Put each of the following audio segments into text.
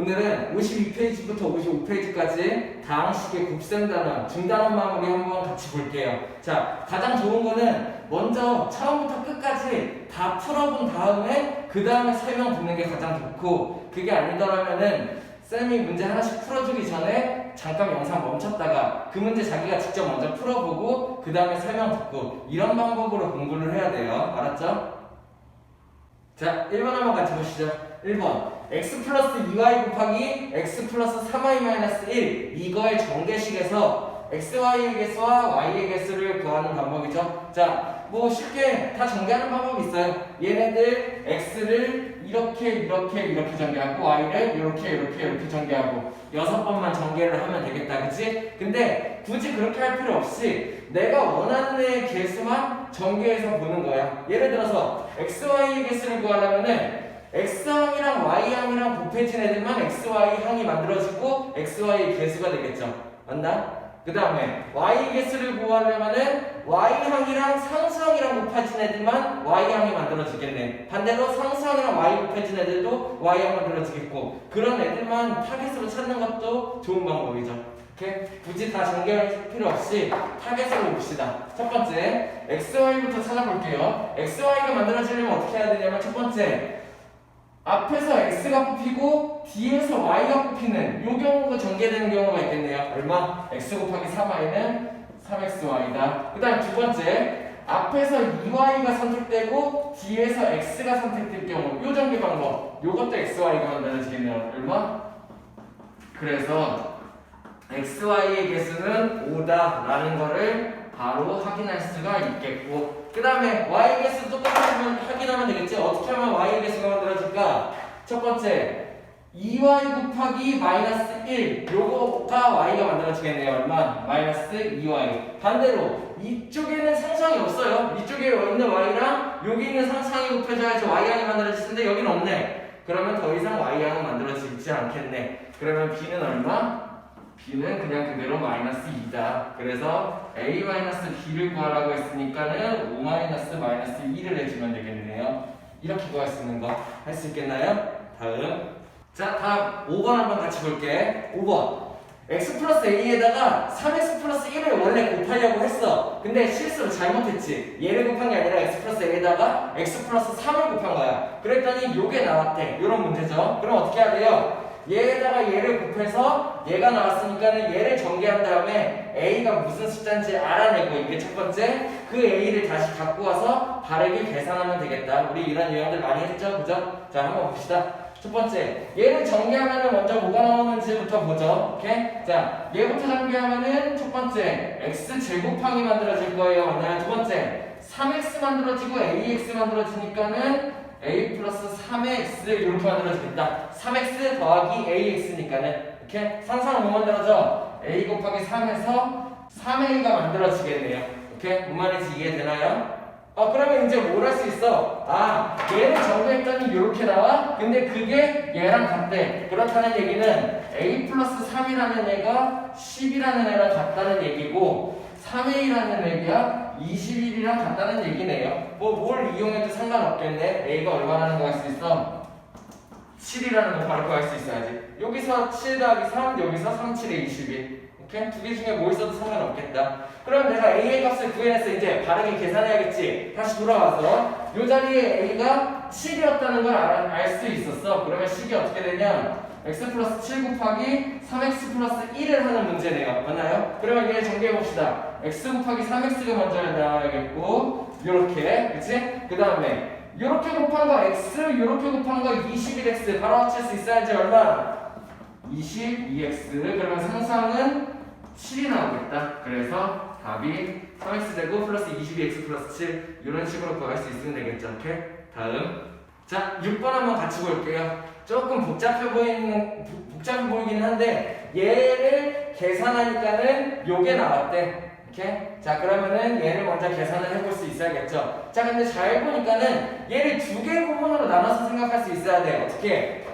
오늘은 52페이지부터 55페이지까지 다항식의 곱셈단원, 중단원 마무리 한번 같이 볼게요. 자, 가장 좋은 거는 먼저 처음부터 끝까지 다 풀어본 다음에 그 다음에 설명 듣는 게 가장 좋고, 그게 아니더라면은 쌤이 문제 하나씩 풀어주기 전에 잠깐 영상 멈췄다가 그 문제 자기가 직접 먼저 풀어보고 그 다음에 설명 듣고, 이런 방법으로 공부를 해야 돼요. 알았죠? 자, 1번 한번 같이 보시죠. 1번 x 플러스 2y 곱하기 x 플러스 3y 마이너스 1, 이거의 정계식에서 xy의 개수와 y의 개수를 구하는 방법이죠. 자, 뭐 쉽게 다 전개하는 방법이 있어요. 얘네들 x를 이렇게 전개하고 y를 이렇게 전개하고 6번만 전개를 하면 되겠다, 그치? 근데 굳이 그렇게 할 필요 없이 내가 원하는 애의 개수만 전개해서 보는 거야. 예를 들어서 xy의 개수를 구하려면은 x항이랑 y항이랑 곱해진 애들만 xy항이 만들어지고 xy의 개수가 되겠죠. 맞나? 그 다음에 y 개수를 구하려면은 y항이랑 상수항이랑 곱해진 애들만 y항이 만들어지겠네. 반대로 상수항이랑 y 곱해진 애들도 y항 만들어지겠고, 그런 애들만 타겟으로 찾는 것도 좋은 방법이죠. 오케이? 굳이 다 전개할 필요 없이 타겟으로 봅시다. 첫 번째 xy부터 찾아볼게요. xy가 만들어지려면 어떻게 해야 되냐면, 첫 번째 앞에서 x가 뽑히고 뒤에서 y가 뽑히는 요 경우가 전개되는 경우가 있겠네요. 얼마? x 곱하기 3y는 3xy다. 그 다음 두 번째, 앞에서 2y가 선택되고 뒤에서 x가 선택될 경우 요 전개 방법, 요것도 xy가 만들어지겠네요. 얼마? 그래서 xy의 개수는 5다 라는 거를 바로 확인할 수가 있겠고, 그 다음에 y 개수도 똑같이 확인하면 되겠지. 어떻게 하면 y 개수가 만들어질까? 첫 번째 2y 곱하기 마이너스 1, 요거가 y가 만들어지겠네요. 얼마? 마이너스 2y. 반대로 이쪽에는 상수항이 없어요. 이쪽에 있는 y랑 여기 있는 상수항이 곱해져야지 y항이 만들어질 텐데 여기는 없네. 그러면 더 이상 y항은 만들어지지 않겠네. 그러면 b는 얼마? b는 그냥 그대로 마이너스 2다. 그래서 a 마이너스 b를 구하라고 했으니까는 5 마이너스 1을 해주면 되겠네요. 이렇게 구할 수 있는 거 할 수 있겠나요? 다음. 자, 다음 5번 한번 같이 볼게. 5번 x 플러스 a에다가 3x 플러스 1을 원래 곱하려고 했어. 근데 실수로 잘못했지. 얘를 곱한 게 아니라 x 플러스 a에다가 x 플러스 3을 곱한 거야. 그랬더니 요게 나왔대. 요런 문제죠. 그럼 어떻게 해야 돼요? 얘에다가 얘를 곱해서 얘가 나왔으니까는 얘를 전개한 다음에 a가 무슨 숫자인지 알아내고, 이게 첫 번째, 그 a를 다시 갖고 와서 바르게 계산하면 되겠다. 우리 이런 유형들 많이 했죠, 그죠? 자, 한번 봅시다. 첫 번째, 얘를 전개하면은 먼저 뭐가 나오는지부터 보죠. 오케이? 자, 얘부터 전개하면은 첫 번째 x 제곱항이 만들어질 거예요. 맞나요? 두 번째 3x 만들어지고 ax 만들어지니까는 a 플러스 3x 이렇게 만들어지겠다. 3x 더하기 ax니까는 이렇게 상상은 뭐 만들어져? a 곱하기 3에서 3a가 만들어지겠네요. 오케이? 뭔 말인지 이해되나요? 그러면 이제 뭘 할 수 있어? 얘를 전개했더니 이렇게 나와? 근데 그게 얘랑 같대. 그렇다는 얘기는 a 플러스 3이라는 애가 10이라는 애랑 같다는 얘기고 3a라는 애가 21이랑 같다는 얘기네요. 뭘 이용해도 상관없겠네. a가 얼마라는 거 할 수 있어? 7이라는 거 바로 구할 수 있어야지. 여기서 7 더하기 3, 여기서 3, 7에 21. 오케이? 두 개 중에 뭐 있어도 상관없겠다. 그럼 내가 a의 값을 구해냈어. 이제 바르게 계산해야겠지. 다시 돌아와서 이 자리에 a가 7이었다는 걸 알 수 있었어. 그러면 식이 어떻게 되냐? x 플러스 7 곱하기 3x 플러스 1을 하는 문제네요. 맞나요? 그러면 얘 정리해봅시다. x 곱하기 3x가 먼저 나와야겠고, 요렇게, 그치? 그 다음에 요렇게 곱한 거 x, 요렇게 곱한 거 21x 바로 합칠 수 있어야지. 얼마? 22x. 그러면 상수항은 7이 나오겠다. 그래서 답이 3x 되고 플러스 22x 플러스 7, 이런 식으로 구할 수 있으면 되겠죠. 오케이? 다음. 자, 6번 한번 같이 볼게요. 조금 복잡해 보이긴 한데 얘를 계산하니까는 요게 나왔대. 오케이? 자, 그러면은 얘를 먼저 계산을 해볼 수 있어야겠죠. 자, 근데 잘 보니까는 얘를 두 개의 부분으로 나눠서 생각할 수 있어야 돼. 어떻게?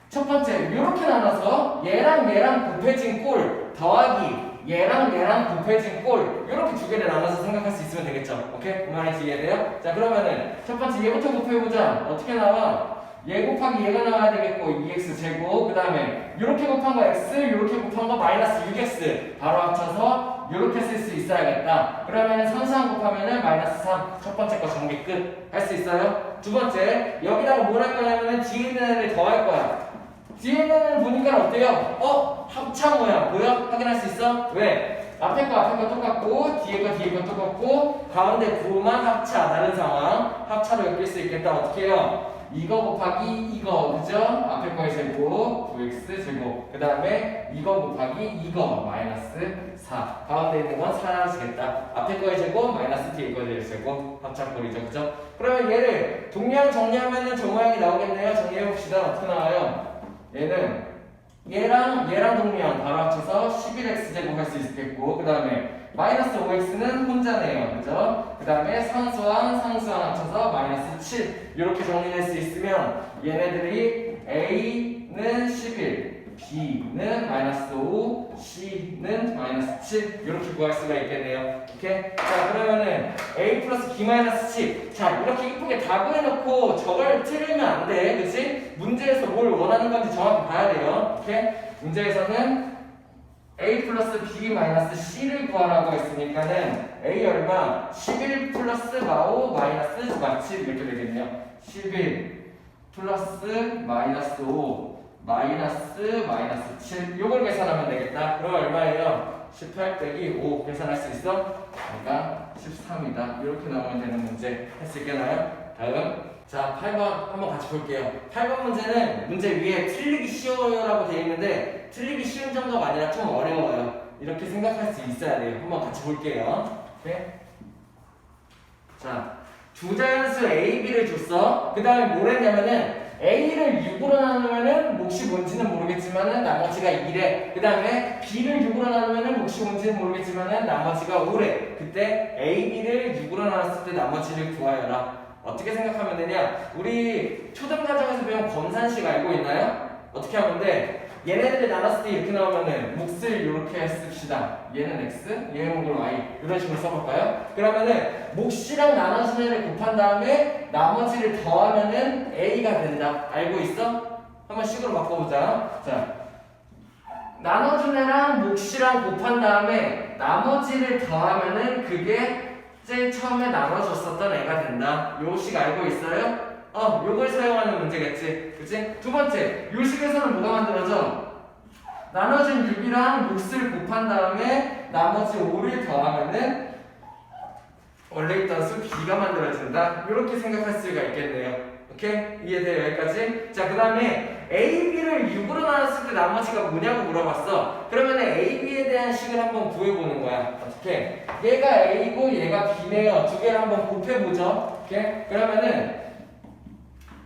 첫 번째, 이렇게 나눠서 얘랑 곱해진 꼴 더하기 얘랑 곱해진 꼴, 이렇게 두 개를 나눠서 생각할 수 있으면 되겠죠. 오케이? 그 말인지 이해돼요? 자, 그러면은 첫 번째 얘부터 곱해보자. 어떻게 나와? 얘 곱하기 얘가 나와야 되겠고 2x 제곱 그 다음에 이렇게 곱한 거 x 이렇게 곱한 거 마이너스 6x 바로 합쳐서 이렇게 쓸 수 있어야겠다. 그러면 선수항 곱하면은 마이너스 3 첫 번째 거 정리 끝. 할 수 있어요? 두 번째 여기다가 뭘 할 거냐면은 뒤에 있는 애를 더할 거야. 뒤에 있는 애를 보니까 어때요? 합차 모양 보여? 확인할 수 있어? 왜? 앞에 거 똑같고 뒤에 거 똑같고 가운데 구만 합차 다른 상황 합차로 엮일 수 있겠다. 어떻게 해요? 이거 곱하기 이거 그죠? 앞에 거의 제곱 9x 제곱 그 다음에 이거 곱하기 이거 마이너스 4 가운데 있는 건 사라지겠다. 앞에 거의 제곱 마이너스 뒤에 거의 제곱 합차꼴이죠 그죠? 그러면 얘를 동량 정리하면은 저 모양이 나오겠네요. 정리해봅시다. 어떻게 나와요? 얘랑 동량 바로 합쳐서 11x 제곱 할 수 있겠고 그 다음에 마이너스 5x는 혼자네요 그죠? 그 다음에 상수항 합쳐서 마이너스 7 이렇게 정리할 수 있으면 얘네들이 A는 11 B는 마이너스 5 C는 마이너스 7 이렇게 구할 수가 있겠네요. 오케이? 자 그러면은 A 플러스 B 마이너스 C 자 이렇게 이쁘게 다 구해놓고 저걸 틀리면 안 돼 그치? 문제에서 뭘 원하는 건지 정확히 봐야 돼요. 오케이? 문제에서는 A 플러스 B 마이너스 C를 구하라고 했으니까는 A 얼마? 11 플러스 마오 마이너스 마7 이렇게 되겠네요. 11 플러스 마이너스 5 마이너스 7 요걸 계산하면 되겠다. 그럼 얼마예요? 18 빼기 5 계산할 수 있어? 그러니까 13이다. 이렇게 나오면 되는 문제 할 수 있겠나요? 다음 자 8번 한번 같이 볼게요. 8번 문제는 문제 위에 틀리기 쉬워요라고 되어 있는데 틀리기 쉬운 정도가 아니라 좀 어려워요. 이렇게 생각할 수 있어야 돼요. 한번 같이 볼게요. 네? 자 두자연수 A, B를 줬어. 그 다음에 뭘 했냐면은 A를 6으로 나누면은 몫이 뭔지는 모르겠지만은 나머지가 2래. 그 다음에 B를 6으로 나누면은 몫이 뭔지는 모르겠지만은 나머지가 5래. 그때 A, B를 6으로 나눴을 때 나머지를 구하여라. 어떻게 생각하면 되냐? 우리 초등과정에서 배운 검산식 알고 있나요? 어떻게 하면 돼? 얘네들을 나눴을 때 이렇게 나오면은 몫을 이렇게 씁시다. 얘는 x, 얘는 걸 y 이런 식으로 써볼까요? 그러면은 몫이랑 나눠진 애를 곱한 다음에 나머지를 더하면은 a가 된다. 알고 있어? 한번 식으로 바꿔보자. 자, 나눠준 애랑 몫이랑 곱한 다음에 나머지를 더하면은 그게 제일 처음에 나눠줬었던 애가 된다. 요 식 알고 있어요? 요걸 사용하는 문제겠지. 그치? 두 번째, 요 식에서는 뭐가 만들어져? 나눠진 6이랑 몫을 곱한 다음에 나머지 5를 더하면은 원래 있던 수 B가 만들어진다. 이렇게 생각할 수가 있겠네요. 오케이? 이해돼요? 여기까지? 자, 그 다음에 A, B를 6으로 나눴을 때 나머지가 뭐냐고 물어봤어. 그러면 A, B에 대한 식을 한번 구해보는 거야. 어떻게? 얘가 A고 얘가 B네요. 두 개를 한번 곱해보죠. 오케이? 그러면은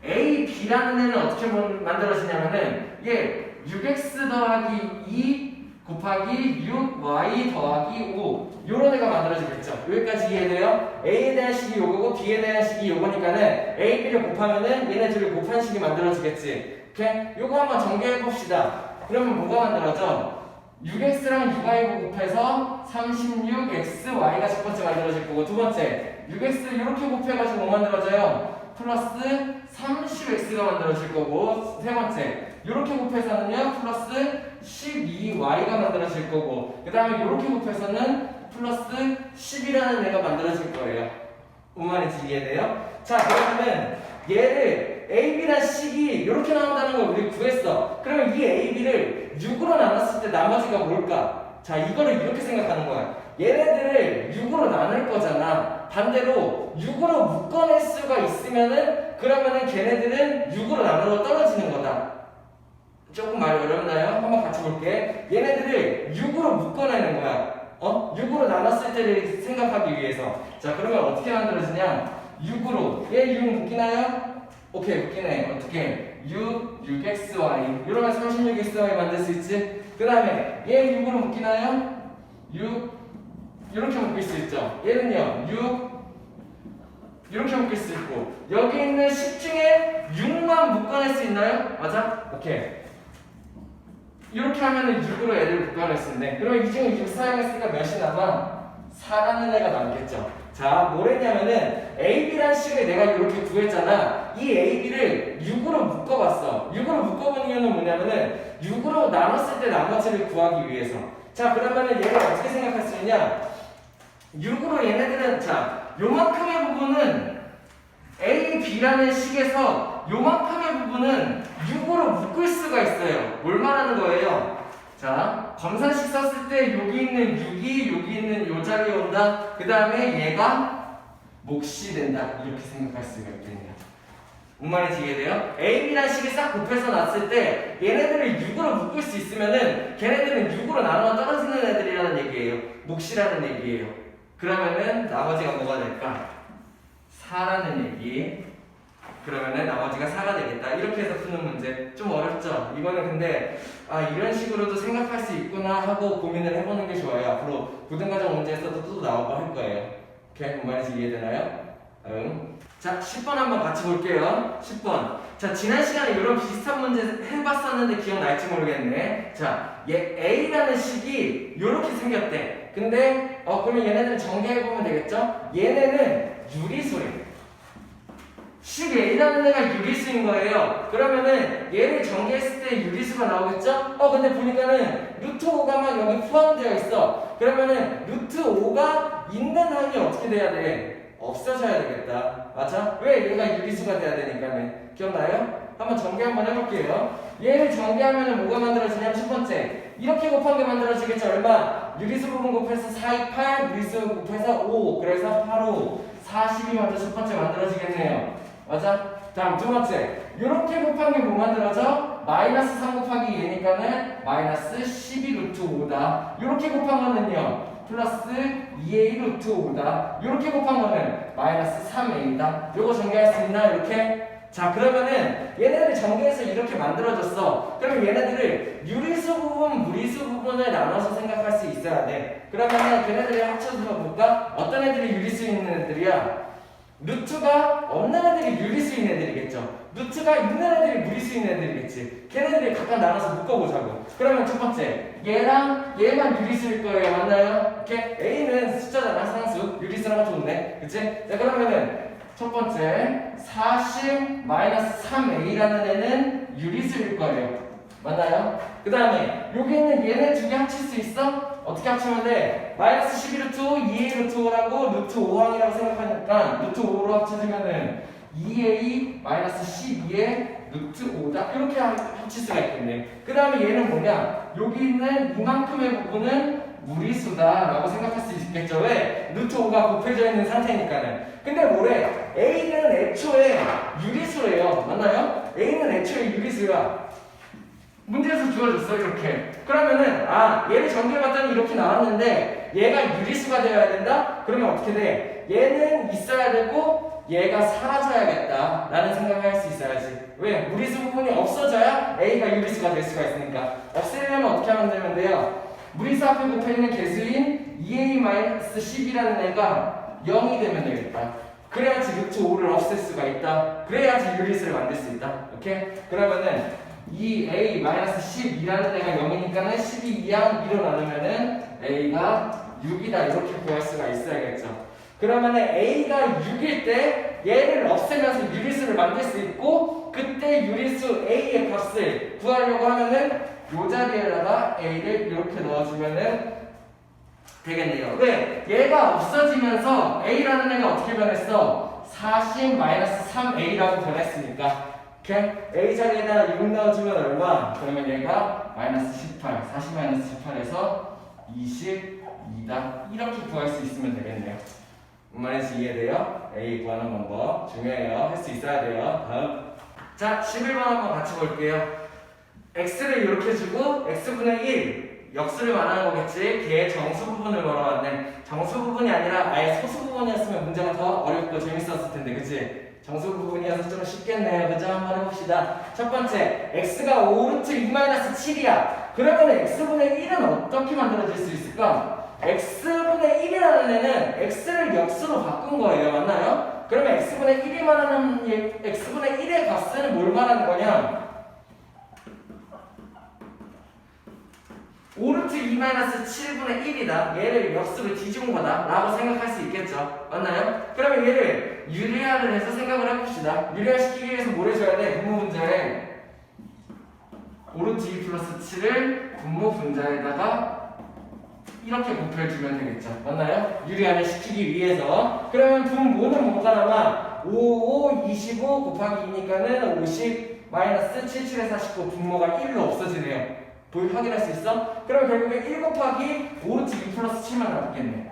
A, B라는 애는 어떻게 만들어지냐면은 얘 6x 더하기 2 곱하기 6y 더하기 5 요런 애가 만들어지겠죠. 여기까지 이해돼요? A에 대한 식이 요거고 B에 대한 식이 요거니까는 A, B를 곱하면은 얘네 둘을 곱한 식이 만들어지겠지. 오케이? 요거 한번 전개해 봅시다. 그러면 뭐가 만들어져? 6x랑 6y 곱해서 36xy가 첫 번째 만들어질 거고 두 번째 6x 이렇게 곱해가지고 뭐 만들어져요? 플러스 30x가 만들어질 거고 세 번째 이렇게 곱해서는요 플러스 12y가 만들어질 거고 그 다음에 이렇게 곱해서는 플러스 10이라는 애가 만들어질 거예요. 뭔 말인지 이해돼요? 자 그러면은 얘를 AB란 식이 이렇게 나온다는 걸 우리 구했어. 그러면 이 AB를 6으로 나눴을 때 나머지가 뭘까? 자 이거를 이렇게 생각하는 거야. 얘네들을 6으로 나눌 거잖아. 반대로 6으로 묶어낼 수가 있으면은 그러면은 걔네들은 6으로 나누어 떨어지는 거다. 조금 말이 어렵나요? 한번 같이 볼게. 얘네들을 6으로 묶어내는 거야. 6으로 나눴을 때를 생각하기 위해서. 자 그러면 어떻게 만들어지냐? 6으로 얘 6 묶이나요? 오케이 묶이네. 어떻게? 6xy 이러면 36xy 만들 수 있지? 그 다음에 얘 6으로 묶이나요? 6 이렇게 묶일 수 있죠. 얘는요 6 이렇게 묶일 수 있고 여기 있는 10 중에 6만 묶어낼 수 있나요? 맞아? 오케이 이렇게 하면은 6으로 애를 묶어낼 수 있네. 그러면 이 중에 6 사용했으니까 몇이 남아? 4라는 애가 남겠죠. 자, 뭐랬냐면은 AB라는 식을 내가 이렇게 구했잖아. 이 AB를 6으로 묶어봤어. 6으로 묶어본 이유는 뭐냐면은 6으로 나눴을 때 나머지를 구하기 위해서. 자, 그러면은 얘를 어떻게 생각할 수 있냐? 6으로 얘네들은, 자, 요만큼의 부분은 A, B라는 식에서 요만큼의 부분은 6으로 묶을 수가 있어요. 뭘 말하는 거예요? 자, 검산식 썼을 때 여기 있는 6이 여기 있는 요 자리에 온다. 그 다음에 얘가 몫이 된다. 이렇게 생각할 수가 있겠네요. 뭔 말인지 이해돼요? A, B라는 식이 싹 곱해서 놨을 때 얘네들을 6으로 묶을 수 있으면은 걔네들은 6으로 나눠 떨어지는 애들이라는 얘기예요. 몫이라는 얘기예요. 그러면은 나머지가 뭐가 될까? 4라는 얘기. 그러면은 나머지가 4가 되겠다. 이렇게 해서 푸는 문제. 좀 어렵죠? 이거는 근데 이런 식으로도 생각할 수 있구나 하고 고민을 해보는 게 좋아요. 앞으로 고등과정 문제에서도 또 나오고 할 거예요. 오케이? 뭔 말인지 이해되나요? 자, 10번 한번 같이 볼게요. 10번. 자, 지난 시간에 이런 비슷한 문제 해봤었는데 기억날지 모르겠네. 자, 얘 A라는 식이 이렇게 생겼대. 근데 그러면 얘네들은 전개해보면 되겠죠? 얘네는 유리수래. 식 A라는 애가 유리수인 거예요. 그러면은 얘를 전개했을 때 유리수가 나오겠죠? 근데 보니까는 루트 5가 막 여기 포함되어 있어. 그러면은 루트 5가 있는 항이 어떻게 돼야 돼? 없어져야 되겠다. 맞아? 왜? 얘가 유리수가 돼야 되니까는. 기억나요? 한번 전개 한번 해볼게요. 얘를 전개하면은 뭐가 만들어지냐면 첫 번째. 이렇게 곱한 게 만들어지겠죠? 얼마? 유리수 부분 곱해서 4, 2, 8, 무리수 곱해서 5. 그래서 8, 5, 40이 먼저 첫 번째 만들어지겠네요. 맞아? 다음 두 번째. 이렇게 곱한 게 뭐 만들어져? 마이너스 3 곱하기 얘니까는 마이너스 12 루트 5다. 이렇게 곱한 거는요. 플러스 2a 루트 5다. 이렇게 곱한 거는 마이너스 3a다. 요거 정리할 수 있나? 이렇게? 자, 그러면은 얘네들 전개해서 이렇게 만들어졌어. 그러면 얘네들을 유리수 부분, 무리수 부분을 나눠서 생각할 수 있어야 돼. 그러면은 걔네들을 합쳐서 볼까? 어떤 애들이 유리수 있는 애들이야? 루트가 없는 애들이 유리수인 애들이겠죠. 루트가 있는 애들이 무리수인 애들이겠지. 걔네들이 각각 나눠서 묶어보자고. 그러면 첫 번째, 얘랑 얘만 유리수일 거예요. 맞나요? 이렇게 A는 숫자잖아. 상수. 유리수라고 좋네. 그치? 자, 그러면은 첫 번째 40-3a라는 애는 유리수일 거예요. 맞나요? 그 다음에 여기 있는 얘네 두 개 합칠 수 있어? 어떻게 합치면 돼? 마이너스 12 루트 5, 2a 루트 5라고 루트 5항이라고 생각하니까 루트 5로 합쳐지면은 2a 마이너스 12에 루트 5다. 이렇게 합칠 수가 있겠네. 그 다음에 얘는 뭐냐? 여기 있는 이만큼의 부분은 무리수다라고 생각할 수 있겠죠. 왜? 루트 5가 곱해져 있는 상태니까는. 근데 뭐래? A는 애초에 유리수래요. 맞나요? A는 애초에 유리수야. 문제에서 주어졌어 이렇게. 그러면은 얘를 전개해봤더니 이렇게 나왔는데 얘가 유리수가 되어야 된다? 그러면 어떻게 돼? 얘는 있어야 되고 얘가 사라져야겠다 라는 생각을 할 수 있어야지. 왜? 무리수 부분이 없어져야 A가 유리수가 될 수가 있으니까. 없애려면 어떻게 하면 되면 돼요? 무리수 앞에 붙어있는 개수인 2a-10이라는 애가 0이 되면 되겠다. 그래야지 루트 5를 없앨 수가 있다. 그래야지 유리수를 만들 수 있다. 오케이? 그러면은 2a-12라는 애가 0이니까는 12 이항 2로 나누면은 a가 6이다. 이렇게 구할 수가 있어야겠죠. 그러면은 a가 6일 때 얘를 없애면서 유리수를 만들 수 있고, 그때 유리수 a의 값을 구하려고 하면은 요 자리에다가 a를 이렇게 넣어주면은 되겠네요. 왜? 얘가 없어지면서 a라는 애가 어떻게 변했어? 40-3a라고 변했으니까. A 자리에다 6 넣어주면 얼마? 그러면 얘가 마이너스 18, 40-18에서 22다. 이렇게 구할 수 있으면 되겠네요. 뭔 말인지 이해돼요? A 구하는 방법 중요해요. 할 수 있어야 돼요. 다음. 자, 11번 한번 같이 볼게요. x를 이렇게 주고 x분의 1 역수를 말하는 거겠지. 걔의 정수 부분을 걸어왔네. 정수 부분이 아니라 아예 소수 부분이었으면 문제가 더 어렵고 재밌었을 텐데, 그치? 정수 부분이어서 좀 쉽겠네요. 그죠? 한번 해봅시다. 첫 번째, x가 5루트 2-7이야. 그러면 x분의 1은 어떻게 만들어질 수 있을까? x분의 1이라는 애는 x를 역수로 바꾼 거예요. 맞나요? 그러면 x분의 1이 말하는 x분의 1의 값은 뭘 말하는 거냐? 5루트 2-7분의 1이다. 얘를 역수로 뒤집은 거다 라고 생각할 수 있겠죠. 맞나요? 그러면 얘를 유리화를 해서 생각을 해봅시다. 유리화 시키기 위해서 뭘 해줘야 돼? 분모 분자에 5루트 2 플러스 7을 분모 분자에다가 이렇게 곱해주면 되겠죠. 맞나요? 유리화를 시키기 위해서. 그러면 분모는 뭐가 남아? 5, 25 곱하기 2니까는 50 마이너스 77에 49 분모가 1로 없어지네요. 확인할 수 있어? 그럼 결국에 1 곱하기 5루트 2 플러스 7만 남겠네.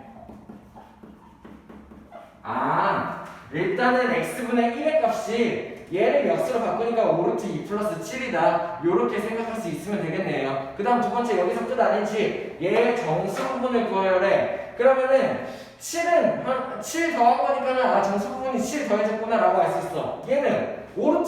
일단은 x분의 1의 값이 얘를 역수로 바꾸니까 5루트 2 플러스 7이다. 요렇게 생각할 수 있으면 되겠네요. 그 다음 두 번째 여기서 끝 아닌지 얘의 정수 부분을 구하래. 그러면은 7은 7 더한 거니까는 정수 부분이 7 더해졌구나 라고 알 수 있어. 얘는 5루트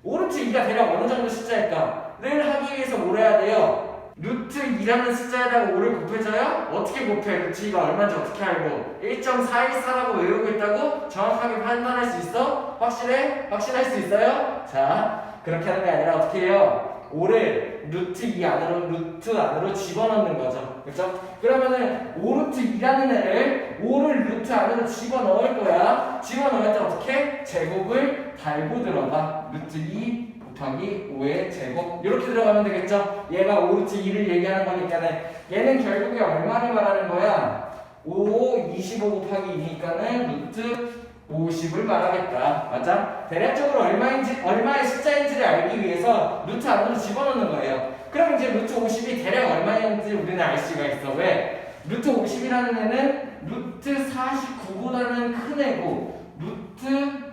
2가 대략 어느 정도 숫자일까? 를 하기 위해서 뭘 해야 돼요? 루트 2라는 숫자에다가 5를 곱해줘요? 어떻게 곱해? 루트 2가 얼마인지 어떻게 알고? 1.414라고 외우고 있다고? 정확하게 판단할 수 있어? 확실해? 확신할 수 있어요? 자, 그렇게 하는 게 아니라 어떻게 해요? 5를 루트 2 안으로, 루트 안으로 집어넣는 거죠. 그렇죠? 그러면은 5루트 2라는 애를 5를 루트 안으로 집어넣을 거야. 집어넣을 때 어떻게? 제곱을 달고 들어가. 루트 2 곱하기 5의 제곱 이렇게 들어가면 되겠죠? 얘가 5루트 2를 얘기하는 거니까는 얘는 결국에 얼마를 말하는 거야? 5, 25 곱하기 2니까는 루트 50을 말하겠다. 맞아? 대략적으로 얼마의 숫자인지를 알기 위해서 루트 안으로 집어넣는 거예요. 그럼 이제 루트 50이 대략 얼마인지 우리는 알 수가 있어. 왜? 루트 50이라는 애는 루트 49보다는 큰 애고 루트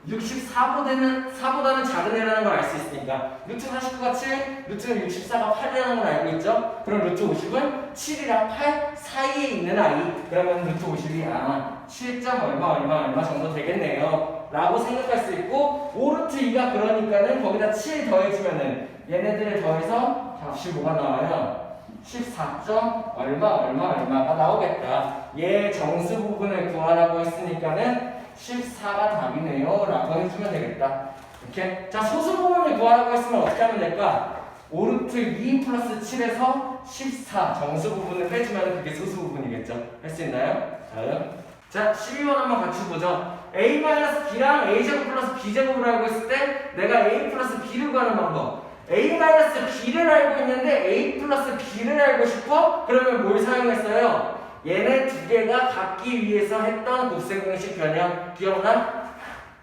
64보다는 작은 애라는 걸 알 수 있으니까 루트 49가 7, 루트 64가 8이라는 걸 알고 있죠? 그럼 루트 50은 7이랑 8 사이에 있는 아이. 그러면 루트 50이 7점 얼마 정도 되겠네요 라고 생각할 수 있고 5루트 2가 그러니까는 거기다 7 더해주면은 얘네들을 더해서 값이 뭐가 나와요? 14점 얼마가 나오겠다. 얘 정수 부분을 구하라고 했으니까는 14가 답이네요 라고 해주면 되겠다. 이렇게. 자, 소수 부분을 구하라고 했으면 어떻게 하면 될까? 5루트 2 플러스 7에서 14 정수 부분을 빼주면 그게 소수 부분이겠죠. 할 수 있나요? 자, 12번 한번 같이 보죠. a-b랑 a제곱 플러스 b제곱을 알고 있을 때 내가 a 플러스 b를 구하는 방법. a-b를 알고 있는데 a 플러스 b를 알고 싶어? 그러면 뭘 사용했어요? 얘네 두 개가 같기 위해서 했던 곱셈공식 변형 기억나?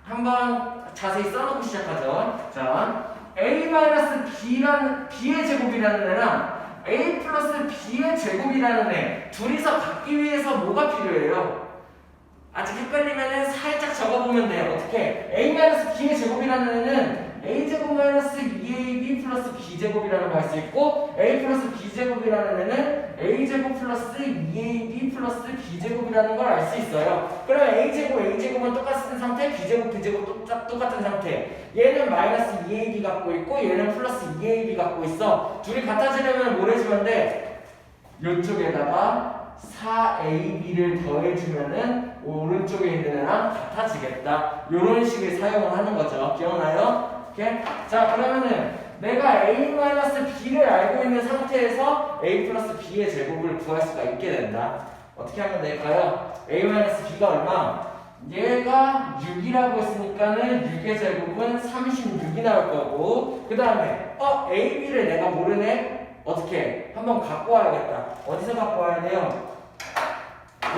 한번 자세히 써놓고 시작하죠. 자, b의 제곱이라는 애랑 a 플러스 b의 제곱이라는 애 둘이서 같기 위해서 뭐가 필요해요? 아직 헷갈리면 살짝 적어보면 돼요. 어떻게? a-b의 제곱이라는 애는 a제곱 마이너스 2ab 플러스 b제곱이라는 거 할 수 있고 a 플러스 b제곱이라는 애는 a제곱 플러스 2ab 플러스 b제곱이라는 걸 알 수 있어요. 그러면 a제곱은 똑같은 상태, b제곱 똑같은 상태. 얘는 마이너스 2ab 갖고 있고 얘는 플러스 2ab 갖고 있어. 둘이 같아지려면 뭘 해주면 돼? 이쪽에다가 4ab를 더해주면은 오른쪽에 있는 애랑 같아지겠다. 이런 식의 사용을 하는 거죠. 기억나요? 오케이? 자, 그러면은 내가 a-b를 알고 있는 상태에서 a 플러스 b의 제곱을 구할 수가 있게 된다. 어떻게 하면 될까요? a-b가 얼마? 얘가 6이라고 했으니까는 6의 제곱은 36이 나올 거고 그 다음에 ab를 내가 모르네? 어떻게? 한번 갖고 와야겠다. 어디서 갖고 와야 돼요?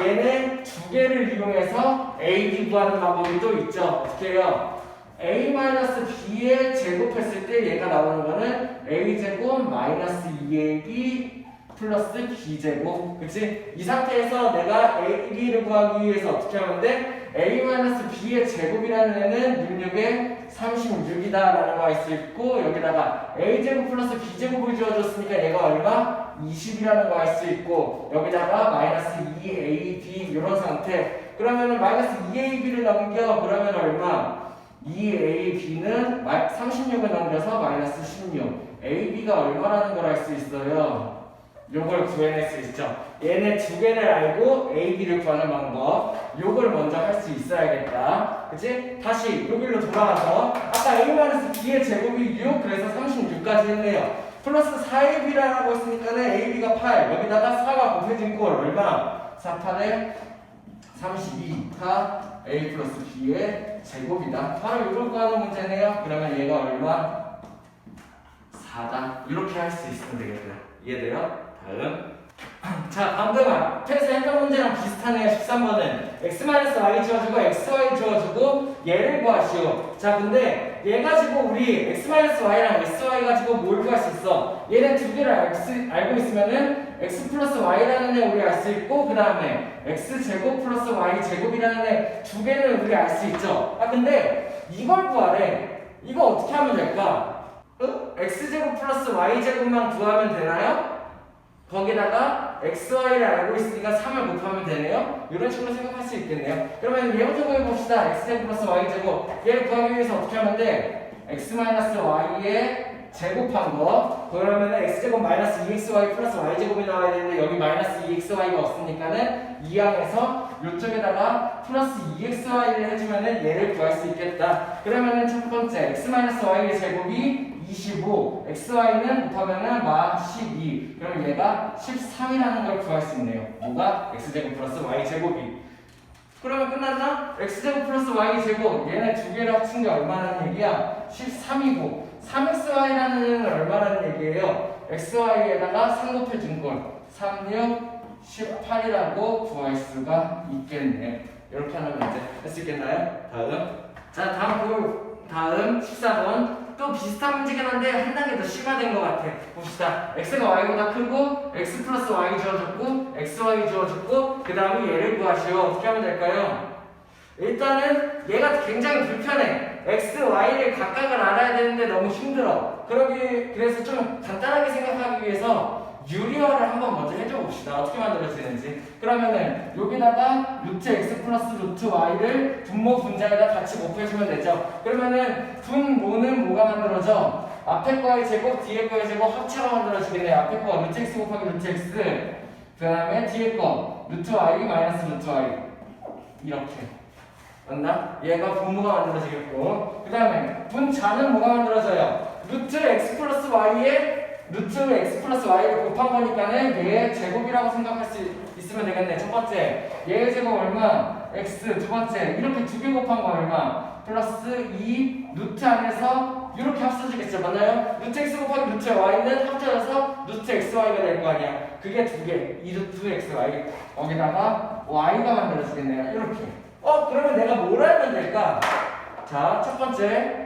얘는 두 개를 이용해서 ab 구하는 방법이 또 있죠. 어떻게 해요? a-b에 제곱했을 때 얘가 나오는 거는 a제곱 마이너스 2ab 플러스 b제곱. 그치? 이 상태에서 내가 ab를 구하기 위해서 어떻게 하면 돼? a-b의 제곱이라는 애는 66에 36이다 라는 거 알 수 있고 여기다가 a제곱 플러스 b제곱을 주어줬으니까 얘가 얼마? 20이라는 거 알 수 있고 여기다가 마이너스 2ab 이런 상태. 그러면은 마이너스 2ab를 넘겨. 그러면 얼마? 2ab는 36을 넘겨서 마이너스 16. ab가 얼마라는 걸 알 수 있어요. 요걸 구해낼 수 있죠. 얘네 두 개를 알고 ab를 구하는 방법. 요걸 먼저 할 수 있어야겠다. 그치? 다시 여기로 돌아가서 아까 a-b의 제곱이 6 그래서 36까지 했네요. 플러스 4ab라고 했으니까는 ab가 8 여기다가 4가 곱해진 꼴 얼마? 4, 8에 32가 a 플러스 b의 제곱이다. 바로 이걸 구하는 문제네요. 그러면 얘가 얼마? 4다. 이렇게 할 수 있으면 되겠고요. 이해돼요? 다음. 자, 방금 앞에서 했던 문제랑 비슷하네요. 13번은 x-y 지워주고 xy 지워주고 얘를 구하시오. 자, 근데 얘 가지고 우리 x-y랑 sy 가지고 뭘 구할 수 있어? 얘네 두 개를 알고 있으면은 x 플러스 y라는 애 우리 알 수 있고, 그 다음에 x제곱 플러스 y제곱이라는 애 두 개는 우리 알 수 있죠. 아, 근데 이걸 구하래. 이거 어떻게 하면 될까? x제곱 플러스 y제곱만 구하면 되나요? 거기다가 xy를 알고 있으니까 3을 곱하면 되네요. 이런 식으로 생각할 수 있겠네요. 그러면 얘부터 구해봅시다. x제곱 플러스 y제곱. 얘를 구하기 위해서 어떻게 하면 돼? x-y에 제곱한 거. 그러면 x제곱 마이너스 2xy 플러스 y제곱이 나와야 되는데 여기 마이너스 2xy가 없으니까는 2항에서 이쪽에다가 플러스 2xy를 해주면은 얘를 구할 수 있겠다. 그러면은 첫 번째 x-y의 제곱이 25, xy는 곱하면은 마 12. 그럼 얘가 13이라는 걸 구할 수 있네요. 뭐가? x제곱 플러스 y제곱이. 그러면 끝났나? x제곱 플러스 y제곱. 얘네 두 개를 합친 게 얼마라는 얘기야? 13이고 3xy라는 얼마라는 얘기예요? xy에다가 3 곱해준 걸 3, 6, 18이라고 구할 수가 있겠네. 이렇게 하는 문제 할 수 있겠나요? 다음. 자, 다음 14번. 또 비슷한 문제긴 한데 한 단계 더 심화된 것 같아. 봅시다. x가 y보다 크고 x 플러스 y 주어졌고 xy 주어졌고 그 다음에 얘를 구하시오. 어떻게 하면 될까요? 일단은 얘가 굉장히 불편해. x, y를 각각을 알아야 되는데 너무 힘들어. 그래서 좀 간단하게 생각하기 위해서 유리화를 한번 먼저 해줘 봅시다. 어떻게 만들어지는지. 그러면은 여기다가 루트 x 플러스 루트 y를 분모 분자에다 같이 곱해주면 되죠. 그러면은 분모는 뭐가 만들어져? 앞에 거의 제곱, 뒤에 거의 제곱 합체가 만들어지겠네요. 앞에 거 루트 x 곱하기 루트 x, 그 다음에 뒤에 거 루트 y 마이너스 루트 y 이렇게. 맞나? 얘가 분모가 만들어지겠고, 그 다음에 분자는 뭐가 만들어져요? 루트 x 플러스 y에 루트 x 플러스 y를 곱한 거니까는 얘의 제곱이라고 생각할 수 있으면 되겠네. 첫 번째 얘의 제곱 얼마? x. 두 번째 이렇게 두 개 곱한 거 얼마? 플러스 2 루트 안에서 이렇게 합쳐지겠죠. 맞나요? 루트 x 곱하기 루트 y는 합쳐져서 루트 xy가 될 거 아니야. 그게 두 개. 2 루트 xy. 여기다가 y가 만들어지겠네요. 이렇게. 그러면 내가 뭘 알면 될까? 자, 첫 번째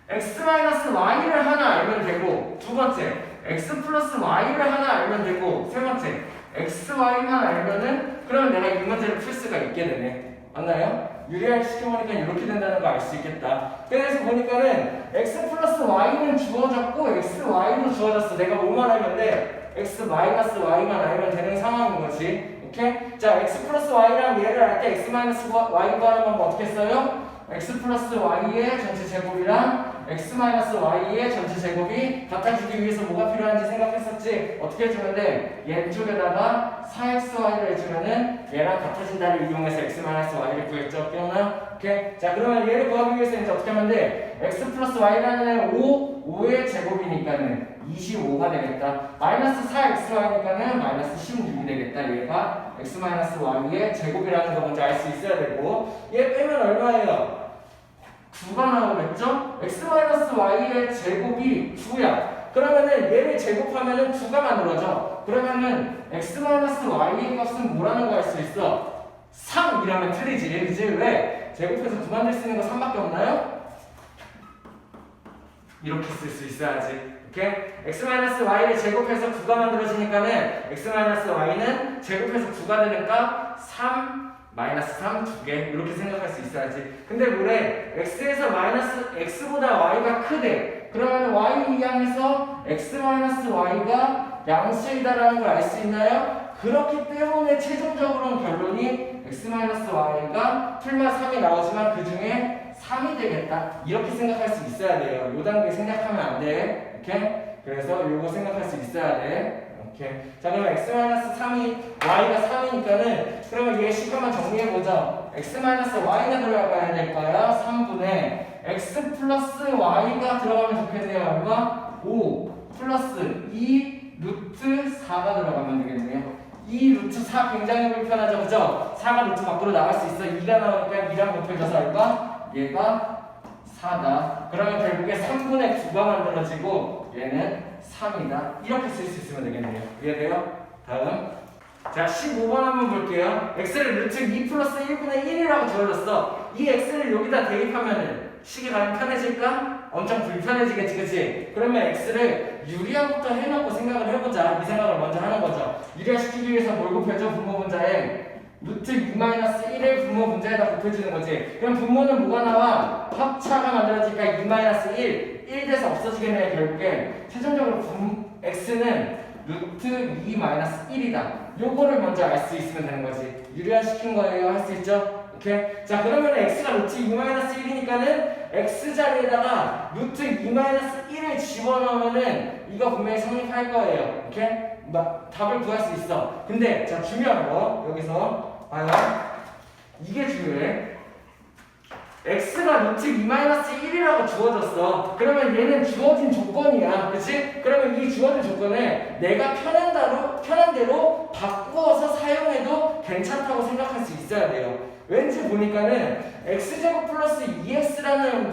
x-y를 하나 알면 되고, 두 번째 x 플러스 y를 하나 알면 되고, 세 번째 xy만 알면은 그러면 내가 이 문제를 풀 수가 있게 되네. 맞나요? 유리화를 시켜보니까 이렇게 된다는 거 알 수 있겠다. 그래서 보니까는 x 플러스 y는 주어졌고 xy도 주어졌어. 내가 뭐만 알면 돼? x 마이너스 y만 알면 되는 상황인 거지. 오케이? 자, x 플러스 y랑 얘를 알 때 x 마이너스 y 구하는 방법 어떻게 써요? x 플러스 y의 전체 제곱이랑 x 마이너스 y의 전체 제곱이 같아지기 위해서 뭐가 필요한지 생각했었지. 어떻게 해주면 돼? 얘쪽에다가 4xy를 해주면은 얘랑 같아진다를 이용해서 x 마이너스 y를 구했죠. 기억나요? 오케이. 자, 그러면 얘를 구하기 위해서 이제 어떻게 하면 돼? x 플러스 y라는 애는 5의 제곱이니까는 25가 되겠다. 마이너스 4xy니까는 마이너스 16이 되겠다. 얘가 x 마이너스 y의 제곱이라는 거 먼저 알 수 있어야 되고, 얘 빼면 얼마예요? 9가 나오겠죠? x-y의 제곱이 9야. 그러면은 얘를 제곱하면은 9가 만들어져. 그러면은 x-y의 값은 뭐라는 거 알 수 있어? 3이라면 틀리지. 그지? 왜? 제곱해서 9 만들 수 있는 거 3밖에 없나요? 이렇게 쓸 수 있어야지. 오케이? x-y를 제곱해서 9가 만들어지니까는 x-y는 제곱해서 9가 되니까 3 마이너스 3 두 개 이렇게 생각할 수 있어야지. 근데 뭐래? x에서 마이너스 x보다 y가 크대. 그러면 y 이항에서 x 마이너스 y가 양수이다라는 걸 알 수 있나요? 그렇기 때문에 최종적으로는 결론이 x 마이너스 y가 풀마 3이 나오지만 그 중에 3이 되겠다. 이렇게 생각할 수 있어야 돼요. 요 단계 생각하면 안 돼. 오케이? 그래서 요거 생각할 수 있어야 돼. 오케이. 자, 그럼 x-3이 y가 3이니까는 그러면 얘 식값만 정리해보자. x-y가 들어가야 될 거야. 3분의 x 플러스 y가 들어가면 좋겠네요. 얼마? 5 플러스 2 루트 4가 들어가면 되겠네요. 2 루트 4 굉장히 불편하죠, 그죠? 4가 루트 밖으로 나갈 수 있어. 2가 나오니까 2랑 곱해져서 얼마? 얘가 4다. 그러면 결국에 3분의 9가 만들어지고 얘는 3이다. 이렇게 쓸 수 있으면 되겠네요. 이해돼요? 다음. 자, 15번 한번 볼게요. x를 루트 2 플러스 1분의 1이라고 주어졌어. 이 x를 여기다 대입하면은 식이 가면 편해질까? 엄청 불편해지겠지, 그치? 그러면 x를 유리화부터 해놓고 생각을 해보자. 이 생각을 먼저 하는 거죠. 유리화시키기 위해서 뭘 곱해줘? 분모 분자에 루트 2-1을 분모 분자에다 곱해주는 거지. 그럼 분모는 뭐가 나와? 합차가 만들어지니까 2-1, 1 돼서 없어지겠네요, 결국에. 최종적으로 x는 루트 2-1이다. 요거를 먼저 알 수 있으면 되는 거지. 유리화시킨 거예요. 할 수 있죠? 오케이? 자, 그러면 x가 루트 2-1이니까는 x 자리에다가 루트 2-1을 집어넣으면은 이거 분명히 성립할 거예요. 오케이? 답을 구할 수 있어. 근데 자, 중요한 거 여기서 봐요. 이게 중요해. x가 루트 2-1이라고 주어졌어. 그러면 얘는 주어진 조건이야. 그치? 그러면 이 주어진 조건을 내가 편한 대로 바꾸어서 사용해도 괜찮다고 생각할 수 있어야 돼요. 왠지 보니까는 x제곱 플러스 2x라는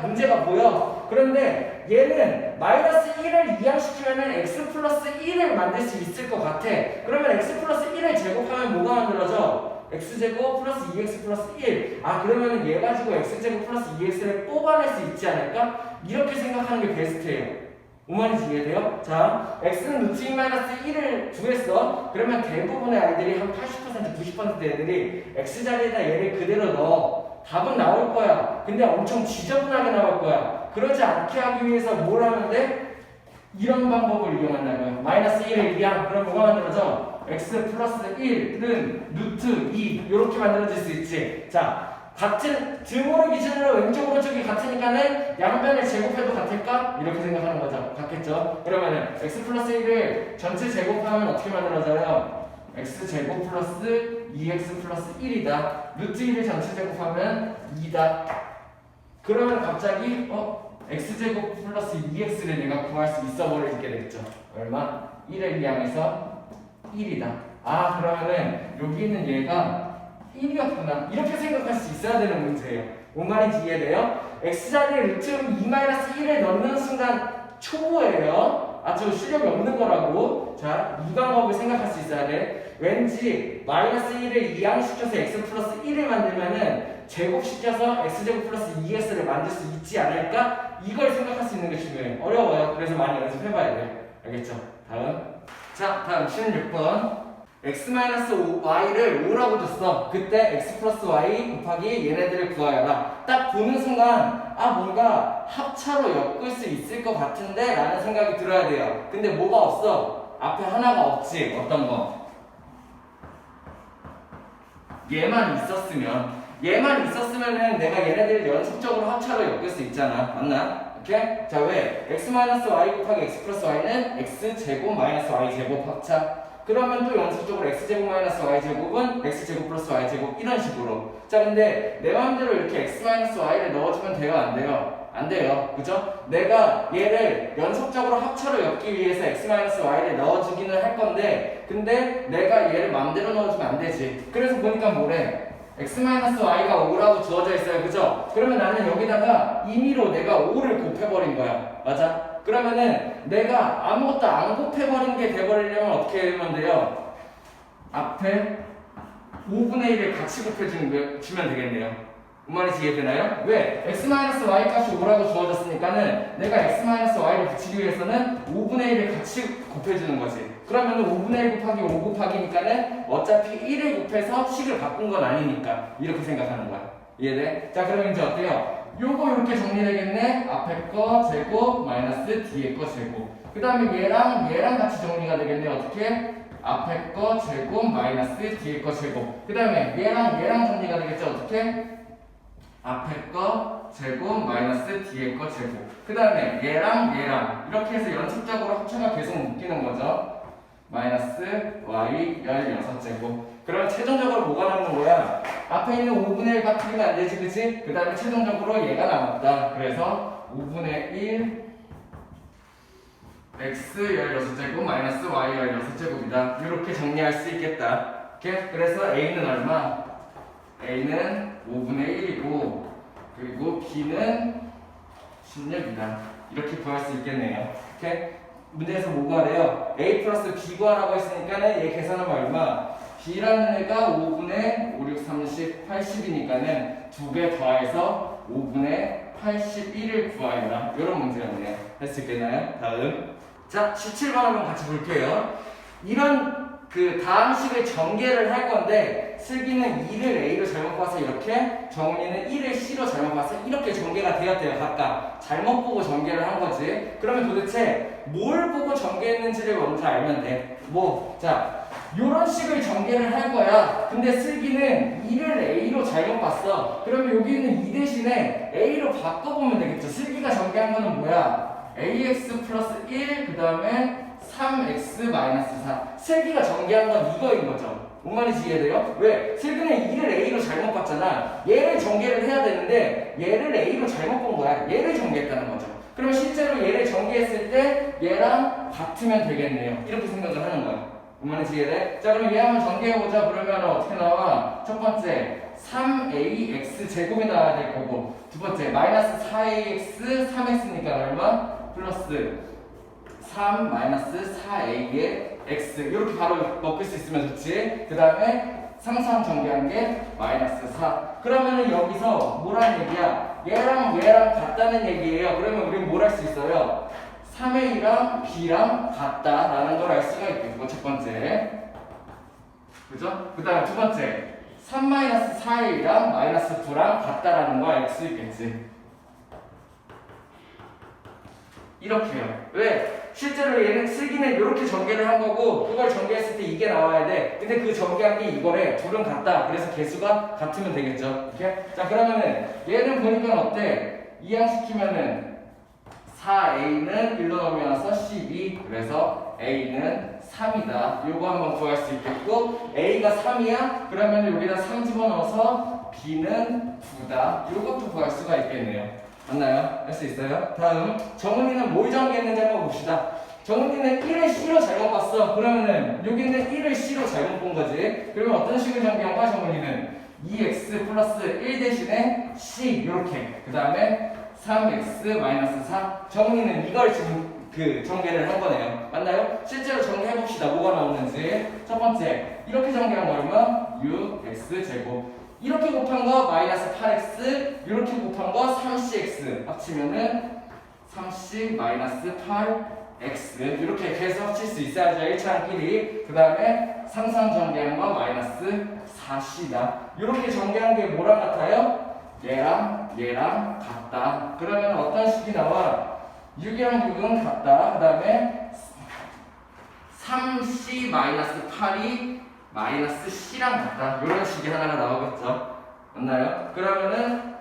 문제가 보여. 그런데 얘는 마이너스 1을 이항시키면은 x 플러스 1을 만들 수 있을 것 같아. 그러면 x 플러스 1을 제곱하면 뭐가 만들어져? x제곱 플러스 2x 플러스 1. 아, 그러면 얘 가지고 x제곱 플러스 2x를 뽑아낼 수 있지 않을까? 이렇게 생각하는 게 베스트예요. 오만이 이해돼요? 자, x는 루트 2-1을 구했어. 그러면 대부분의 아이들이 한 80%, 90% 애들이 x 자리에다 얘를 그대로 넣어. 답은 나올 거야. 근데 엄청 지저분하게 나올 거야. 그러지 않게 하기 위해서 뭘 하면 돼? 이런 방법을 이용한다고요. 마이너스 1을 이항. 그럼 뭐가 만들어져? x 플러스 1은 루트 2 이렇게 만들어질 수 있지. 자, 같은 등호를 기준으로 왼쪽 오른쪽이 같으니까는 양변을 제곱해도 같을까? 이렇게 생각하는 거죠. 같겠죠? 그러면은 x 플러스 1을 전체 제곱하면 어떻게 만들어져요? x 제곱 플러스 2x 플러스 1이다. 루트 1을 전체 제곱하면 2다. 그러면 갑자기 x제곱 플러스 2x를 내가 구할 수 있어 버리게 되겠죠. 얼마? 1을 이항해서 1이다. 아, 그러면은 여기 있는 얘가 1이었구나. 이렇게 생각할 수 있어야 되는 문제예요. 뭔 말인지 이해돼요? x자리에 루트 2-1을 넣는 순간 초보예요. 아, 저 실력이 없는 거라고. 자, 이 방법을 생각할 수 있어야 돼. 왠지 마이너스 1을 이항시켜서 x 플러스 1을 만들면은 제곱시켜서 x제곱 플러스 2x를 만들 수 있지 않을까? 이걸 생각할 수 있는 게 중요해요. 어려워요. 그래서 많이 연습해봐야 돼요. 알겠죠? 다음. 자, 다음 16번. x-y를 5라고 줬어. 그때 x 플러스 y 곱하기 얘네들을 구하여라. 딱 보는 순간 아, 뭔가 합차로 엮을 수 있을 것 같은데 라는 생각이 들어야 돼요. 근데 뭐가 없어? 앞에 하나가 없지. 어떤 거? 얘만 있었으면은 내가 얘네들을 연속적으로 합차로 엮을 수 있잖아. 맞나? 오케이? 자, 왜? x-y 곱하기 x 플러스 y는 x제곱 마이너스 y제곱 합차. 그러면 또 연속적으로 x제곱 마이너스 y제곱은 x제곱 플러스 y제곱 이런 식으로. 자, 근데 내 마음대로 이렇게 x 마이너스 y를 넣어주면 돼요? 안 돼요? 안 돼요. 그죠? 내가 얘를 연속적으로 합차로 엮기 위해서 x 마이너스 y를 넣어주기는 할 건데, 근데 내가 얘를 마음대로 넣어주면 안 되지. 그래서 보니까 뭐래? x-y가 5라고 주어져 있어요. 그죠? 그러면 나는 여기다가 임의로 내가 5를 곱해버린 거야. 맞아? 그러면은 내가 아무것도 안 곱해버린 게 돼버리려면 어떻게 하면 돼요? 앞에 5분의 1을 같이 곱해주면 되겠네요. 뭔 말인지 이해되나요? 왜? x-y 값이 5라고 주어졌으니까는 내가 x-y를 붙이기 위해서는 5분의 1을 같이 곱해주는 거지. 그러면 5분의 1 곱하기 5 곱하기니까는 어차피 1을 곱해서 식을 바꾼 건 아니니까 이렇게 생각하는 거야. 이해돼? 자, 그러면 이제 어때요? 요거 이렇게 정리되겠네. 앞에 거 제곱 마이너스 뒤에 거 제곱. 그 다음에 얘랑 같이 정리가 되겠네. 어떻게? 앞에 거 제곱 마이너스 뒤에 거 제곱. 그 다음에 얘랑 정리가 되겠죠. 어떻게? 앞에 거 제곱 마이너스 뒤에 거 제곱. 그 다음에 얘랑 이렇게 해서 연속적으로 합차가 계속 묶이는 거죠. 마이너스 y 16제곱. 그럼 최종적으로 뭐가 남는 거야? 앞에 있는 5분의 1 바뀌면 안 되지, 그치? 그 다음에 최종적으로 얘가 남았다. 그래서 5분의 1 x 16제곱 마이너스 y 16제곱이다. 이렇게 정리할 수 있겠다. 오케이? 그래서 a는 얼마? a는 5분의 1이고 그리고 b는 16이다. 이렇게 구할 수 있겠네요. 오케이? 문제에서 뭐 구하래요? a 플러스 b 구하라고 했으니까는 얘 계산하면 얼마? b라는 애가 5분의 5, 6, 30, 80이니까는 2배 더해서 5분의 81을 구하여라. 이런 문제였네요. 할 수 있겠나요? 다음. 자, 17번 한번 같이 볼게요. 이런 그 다항식을 전개를 할 건데 슬기는 2를 a로 잘못 봐서 이렇게, 정훈이는 1을 c로 잘못 봐서 이렇게 전개가 되었대요. 각각 잘못 보고 전개를 한 거지. 그러면 도대체 뭘 보고 전개했는지를 먼저 알면 돼. 자, 요런 식을 전개를 할 거야. 근데 슬기는 2를 a로 잘못 봤어. 그러면 여기는 2 대신에 a로 바꿔보면 되겠죠. 슬기가 전개한 거는 뭐야? ax 플러스 1, 그 다음에 3x 마이너스 4. 슬기가 전개한 건 이거인 거죠. 뭔 말인지 이해돼요? 왜? 슬기는 2를 a로 잘못 봤잖아. 얘를 전개를 해야 되는데 얘를 a로 잘못 본 거야. 얘를 전개했다는 거죠. 그러면 실제로 얘를 전개했을 때 얘랑 같으면 되겠네요. 이렇게 생각을 하는 거야. 뭔 말인지 이해돼? 자, 그럼 얘 한번 전개해보자. 그러면 어떻게 나와? 첫 번째 3ax 제곱이 나와야 될 거고, 두 번째 마이너스 4ax 3x니까 얼마? 플러스 3 마이너스 4a의 x. 이렇게 바로 먹을 수 있으면 좋지. 그 다음에 상수항 전개한 게 마이너스 4. 그러면은 여기서 뭐라는 얘기야? 얘랑 같다는 얘기예요. 그러면 우리는 뭘 할 수 있어요? 3a랑 b랑 같다라는 걸 알 수가 있겠고, 첫 번째. 그죠? 그 다음에 두 번째 3-4a랑 마이너스 9랑 같다라는 걸 알 수 있겠지. 이렇게요. 왜? 실제로 얘는 슬기는 이렇게 전개를 한 거고 그걸 전개했을 때 이게 나와야 돼. 근데 그 전개한 게 이거래. 둘은 같다. 그래서 개수가 같으면 되겠죠. 이렇게? 자, 그러면은 얘는 보니까 어때? 이항시키면은 4a는 1로 넘어가서 12. 그래서 a는 3이다. 요거 한번 구할 수 있겠고, a가 3이야? 그러면 여기다 3 집어넣어서 b는 9다. 요것도 구할 수가 있겠네요. 맞나요? 할 수 있어요? 다음, 정은이는 뭘 전개했는지 한번 봅시다. 정은이는 1을 c로 잘못 봤어. 그러면은 여기는 1을 c로 잘못 본 거지. 그러면 어떤 식을 전개한가? 정은이는 2x 플러스 1 대신에 c 이렇게. 그 다음에 3x 마이너스 4. 정은이는 이걸 지금 그 전개를 한 거네요. 맞나요? 실제로 정리해봅시다. 뭐가 나오는지. 첫 번째, 이렇게 전개한 거 얼마? 6x 제곱. 이렇게 곱한 거 마이너스 8x, 이렇게 곱한 거 3cx 합치면은 3c 마이너스 8x. 이렇게 계속 합칠 수 있어야죠. 1차항끼리. 그 다음에 상수항 전개한 거 마이너스 4c다. 이렇게 전개한 게 뭐랑 같아요? 얘랑 같다. 그러면 어떤 식이 나와? 6이랑 6은 같다. 그 다음에 3c 마이너스 8이 마이너스 c랑 같다. 이런 식이 하나가 나오겠죠. 맞나요? 그러면은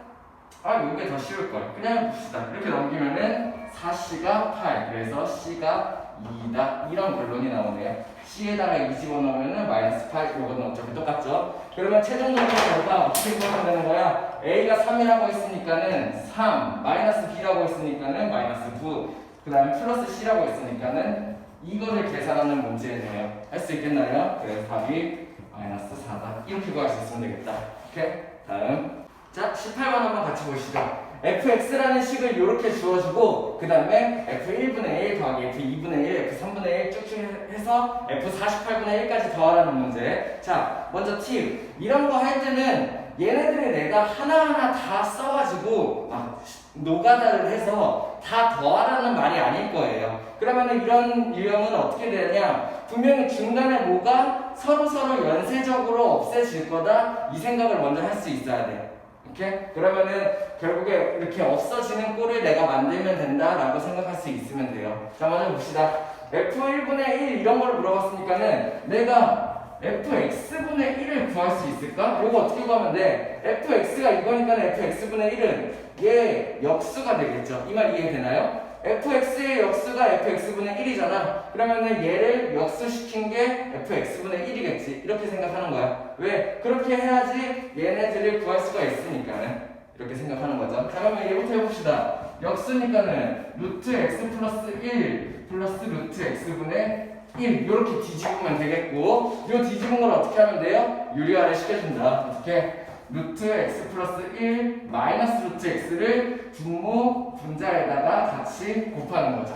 요게 더 쉬울걸. 그냥 봅시다. 이렇게 넘기면은 4c가 8. 그래서 c가 2다. 이런 결론이 나오네요. c에다가 2 집어넣으면은 마이너스 8. 이거는 어차피 똑같죠. 그러면 최종적인 결과 어떻게 구하면 되는 거야? a가 3이라고 했으니까는 3, 마이너스 b라고 했으니까는 마이너스 9, 그 다음에 플러스 c라고 했으니까는 이거를 계산하는 문제네요. 할 수 있겠나요? 그래서 답이 마이너스 4다. 이렇게 구할 수 있으면 되겠다. 오케이? 다음. 자, 18번 한번 같이 보시죠. fx라는 식을 이렇게 주어주고 그 다음에 f1분의 1 더하기 f2분의 1, f3분의 1 쭉쭉 해서 f48분의 1까지 더하라는 문제. 자, 먼저 팁. 이런 거 할 때는 얘네들을 내가 하나하나 다 써가지고 막 노가다를 해서 다 더하라는 말이 아닐 거예요. 그러면 이런 유형은 어떻게 되냐? 분명히 중간에 뭐가 서로 연쇄적으로 없애질 거다. 이 생각을 먼저 할 수 있어야 돼. 이렇게? 그러면은 결국에 이렇게 없어지는 꼴을 내가 만들면 된다라고 생각할 수 있으면 돼요. 자, 먼저 봅시다. f1분의 1 이런 걸 물어봤으니까는 내가 fx분의 1을 구할 수 있을까? 이거 어떻게 구하면 돼? fx가 이거니까 fx분의 1은 얘 역수가 되겠죠. 이 말 이해되나요? fx의 역수가 fx분의 1이잖아. 그러면은 얘를 역수시킨 게 fx분의 1이겠지. 이렇게 생각하는 거야. 왜? 그렇게 해야지 얘네들을 구할 수가 있으니까는. 이렇게 생각하는 거죠. 자, 그러면 얘부터 해봅시다. 역수니까는 루트 x 플러스 1 플러스 루트 x분의 1 이렇게 뒤집으면 되겠고 이 뒤집은 걸 어떻게 하면 돼요? 유리화를 시켜준다. 어떻게? 루트 x 플러스 1 마이너스 루트 x를 분모 분자에다가 같이 곱하는 거죠.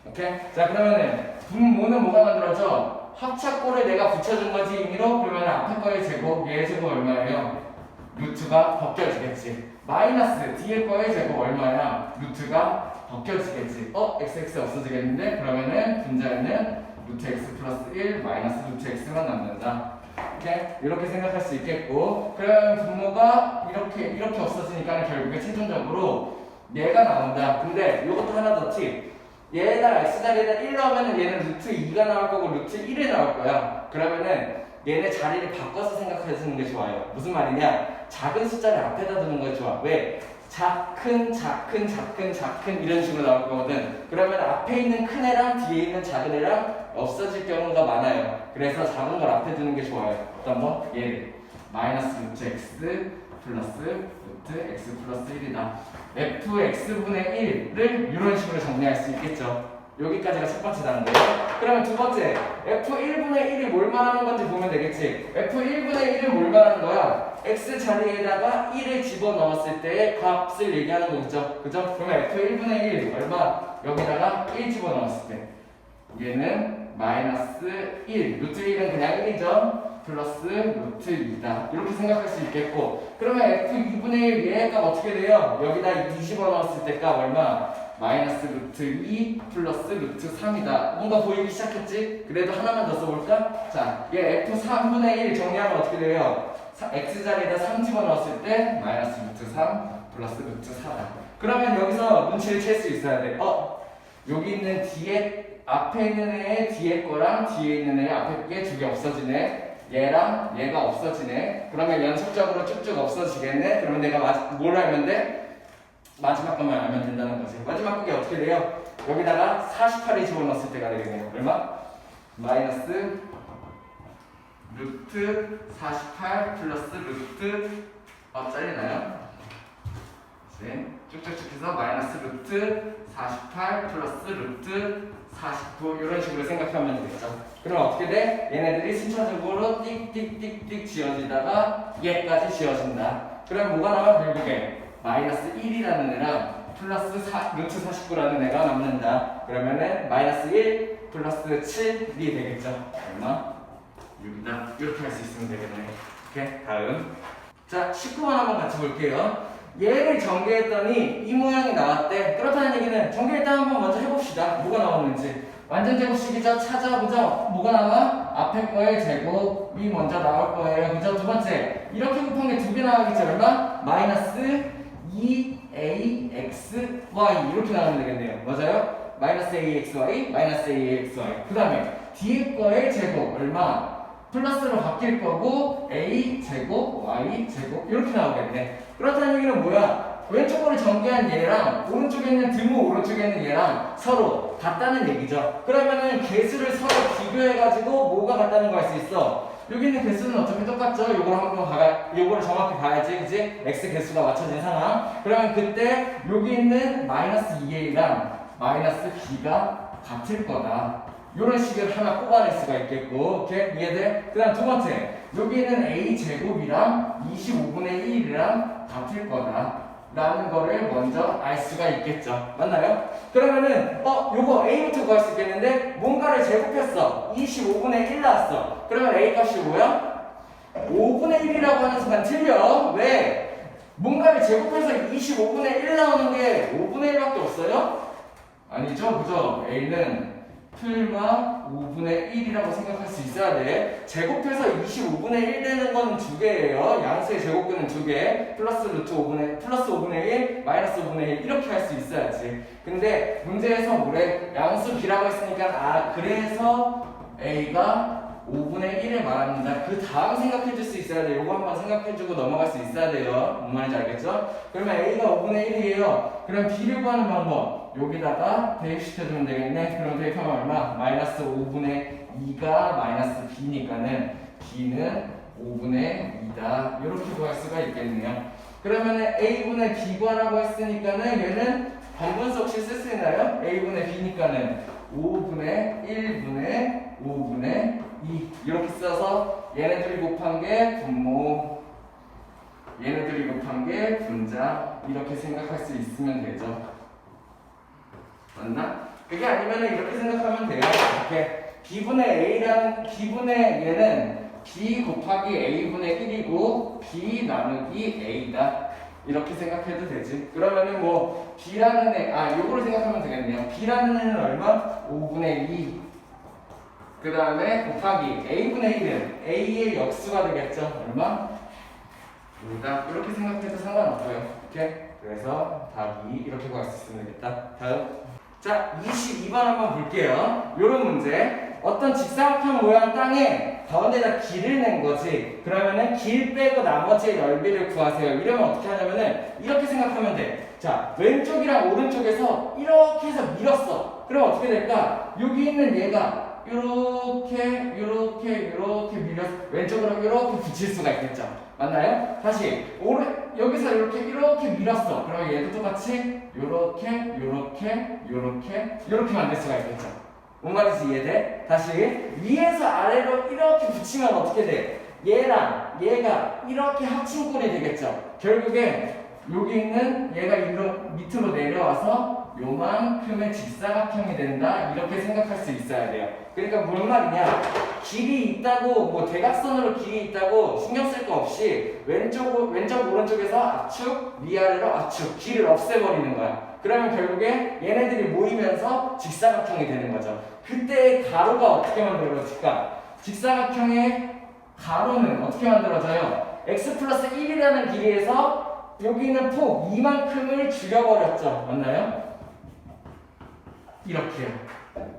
오케이? 자 그러면은 분모는 뭐가 만들어져? 합차꼴을 내가 붙여준 거지 임의로. 그러면 앞에 거의 제곱 얘의 제곱 얼마예요? 루트가 벗겨지겠지. 마이너스 뒤에 거의 제곱 얼마야? 루트가 벗겨지겠지. xx 없어지겠는데? 그러면은 분자에는 루트 x 플러스 1 마이너스 루트 x만 남는다. 이렇게 생각할 수 있겠고, 그러면 분모가 이렇게 없어지니까 결국에 최종적으로 얘가 나온다. 근데 이것도 하나 더 팁. 얘에다 x 자리에다 1 넣으면 얘는 루트 2가 나올 거고 루트 1이 나올 거야. 그러면은 얘네 자리를 바꿔서 생각하시는 게 좋아요. 무슨 말이냐? 작은 숫자를 앞에다 두는 게 좋아. 왜? 작은 이런 식으로 나올 거거든. 그러면 앞에 있는 큰 애랑 뒤에 있는 작은 애랑 없어질 경우가 많아요. 그래서 작은 걸 앞에 두는 게 좋아요. 어떤 거? 얘를 마이너스 루트 x 플러스 루트 x 플러스 1이다. fx분의 1을 이런 식으로 정리할 수 있겠죠. 여기까지가 첫 번째 단계예요. 그러면 두 번째, f1분의 1이 뭘 말하는 건지 보면 되겠지. f1분의 1은 뭘 말하는 거야? x 자리에다가 1을 집어넣었을 때의 값을 얘기하는 거겠죠. 그죠? 그러면 f1분의 1 얼마? 여기다가 1 집어넣었을 때 얘는 마이너스 1, 루트 1은 그냥 1이죠. 플러스 루트 2다. 이렇게 생각할 수 있겠고, 그러면 f2분의 1 얘의 값 어떻게 돼요? 여기다 2 집어넣었을 때 값 얼마? 마이너스 루트 2 플러스 루트 3이다. 뭔가 보이기 시작했지? 그래도 하나만 더 써볼까? 자, 얘 f3분의 1 정리하면 어떻게 돼요? x 자리에다 3 집어넣었을 때 마이너스 루트 3 플러스 루트 4다. 그러면 여기서 눈치를 챌 수 있어야 돼. 여기 있는 뒤에 앞에 있는 애의 뒤에 거랑 뒤에 있는 애의 앞에 게 두 개 없어지네. 얘랑 얘가 없어지네. 그러면 연속적으로 쭉쭉 없어지겠네. 그러면 내가 뭘 알면 돼? 마지막 것만 알면 된다는 거지. 마지막 그게 어떻게 돼요? 여기다가 48을 집어넣었을 때가 되겠네요. 얼마? 마이너스 루트 48 플러스 루트 잘리나요? 네. 쭉쭉쭉 해서 마이너스 루트 48 플러스 루트 49 이런 식으로 생각하면 되겠죠. 그럼 어떻게 돼? 얘네들이 순차적으로 띡띡띡띡 지어지다가 얘까지 지어진다. 그럼 뭐가 나와? 결국에 마이너스 1이라는 애랑 플러스 루트 49라는 애가 남는다. 그러면은 마이너스 1 플러스 7이 되겠죠. 얼마? 6이다. 이렇게 할 수 있으면 되겠네. 오케이. 다음. 자, 19번 한번 같이 볼게요. 얘를 전개했더니 이 모양이 나왔대. 그렇다는 얘기는 전개 일단 한번 먼저 해봅시다. 뭐가 나오는지. 완전 제곱식이죠. 찾아보죠. 뭐가 나와? 앞에 거의 제곱이 먼저 나올 거예요. 그죠? 두 번째. 이렇게 곱한 게 두 개 나가겠죠. 얼마? 마이너스 2axy 이렇게 나오면 되겠네요. 맞아요? 마이너스 axy, 마이너스 axy. 그 다음에 뒤에 거의 제곱 얼마? 플러스로 바뀔 거고 a 제곱, y 제곱 이렇게 나오겠네. 그렇다는 얘기는 뭐야? 왼쪽으로 전개한 얘랑 오른쪽에 있는 등호 오른쪽에 있는 얘랑 서로 같다는 얘기죠. 그러면은 개수를 서로 비교해가지고 뭐가 같다는 거 알 수 있어. 여기 있는 개수는 어차피 똑같죠. 요거를 정확히 봐야지, 그지? x 개수가 맞춰진 상황. 그러면 그때 여기 있는 마이너스 2a랑 마이너스 b가 같을 거다. 이런 식을 하나 뽑아낼 수가 있겠고, 오케이? 이해돼? 그 다음 두 번째, 여기는 a 제곱이랑 25분의 1이랑 같을 거다 라는 거를 먼저 알 수가 있겠죠. 맞나요? 그러면은 요거 a부터 구할 수 있겠는데 뭔가를 제곱했어. 25분의 1 나왔어. 그러면 a 값이 뭐야? 5분의 1이라고 하는 순간 틀려. 왜? 뭔가를 제곱해서 25분의 1 나오는 게 5분의 1밖에 없어요? 아니죠? 그죠? a는 풀마 5분의 1이라고 생각할 수 있어야 돼. 제곱해서 25분의 1 되는 건 두 개예요. 양수의 제곱근은 두 개. 플러스 5분의 1, 마이너스 5분의 1 이렇게 할 수 있어야지. 근데 문제에서 뭐래? 양수 b라고 했으니까 그래서 a가 5분의 1을 말합니다. 그 다음 생각해 줄 수 있어야 돼요. 요거 한번 생각해 주고 넘어갈 수 있어야 돼요. 뭔 말인지 알겠죠? 그러면 a가 5분의 1이에요. 그럼 b를 구하는 방법. 여기다가 대입시켜주면 되겠네. 그럼 대입하면 얼마? 마이너스 5분의 2가 마이너스 b니까는 b는 5분의 2다. 이렇게 구할 수가 있겠네요. 그러면 a분의 b 구하라고 했으니까는 얘는 번분수 혹시 쓸 수 있나요? a분의 b니까는 5분의 1분의 5분의 2 이렇게 써서 얘네들이 곱한 게 분모, 얘네들이 곱한 게 분자 이렇게 생각할 수 있으면 되죠. 맞나? 그게 아니면은 이렇게 생각하면 돼요. 이렇게 b분의 a라는 b분의 얘는 b 곱하기 a분의 1이고 b 나누기 a다. 이렇게 생각해도 되지. 그러면은 뭐 b라는 애, 요거를 생각하면 되겠네요. b라는 애는 얼마? 5분의 2. 그 다음에 곱하기 a분의 1은 a의 역수가 되겠죠. 얼마? 5다. 이렇게 생각해도 상관없고요. 이렇게. 그래서 답이 이렇게 구할 수 있으면 되겠다. 다음. 자, 22번 한번 볼게요. 요런 문제. 어떤 직사각형 모양 땅에 가운데다 길을 낸 거지. 그러면은 길 빼고 나머지의 넓이를 구하세요. 이러면 어떻게 하냐면은 이렇게 생각하면 돼. 자, 왼쪽이랑 오른쪽에서 이렇게 해서 밀었어. 그럼 어떻게 될까? 여기 있는 얘가 요렇게 밀어서 왼쪽으로 이렇게 붙일 수가 있겠죠. 맞나요? 다시 여기서 이렇게 밀었어. 그럼 얘도 똑같이 요렇게 만들 수가 있겠죠. 뭔 말인지 이해돼? 다시 위에서 아래로 이렇게 붙이면 어떻게 돼? 얘랑 얘가 이렇게 합친 꼴이 되겠죠. 결국에 여기 있는 얘가 밑으로 내려와서 요만큼의 직사각형이 된다. 이렇게 생각할 수 있어야 돼요. 그러니까 뭔 말이냐? 길이 있다고 뭐 대각선으로 길이 있다고 신경 쓸 거 없이 왼쪽 오른쪽에서 압축, 위아래로 압축, 길을 없애버리는 거야. 그러면 결국에 얘네들이 모이면서 직사각형이 되는 거죠. 그때 가로가 어떻게 만들어질까? 직사각형의 가로는 어떻게 만들어져요? x 플러스 1이라는 길이에서 여기 있는 폭 이만큼을 줄여버렸죠. 맞나요? 이렇게요.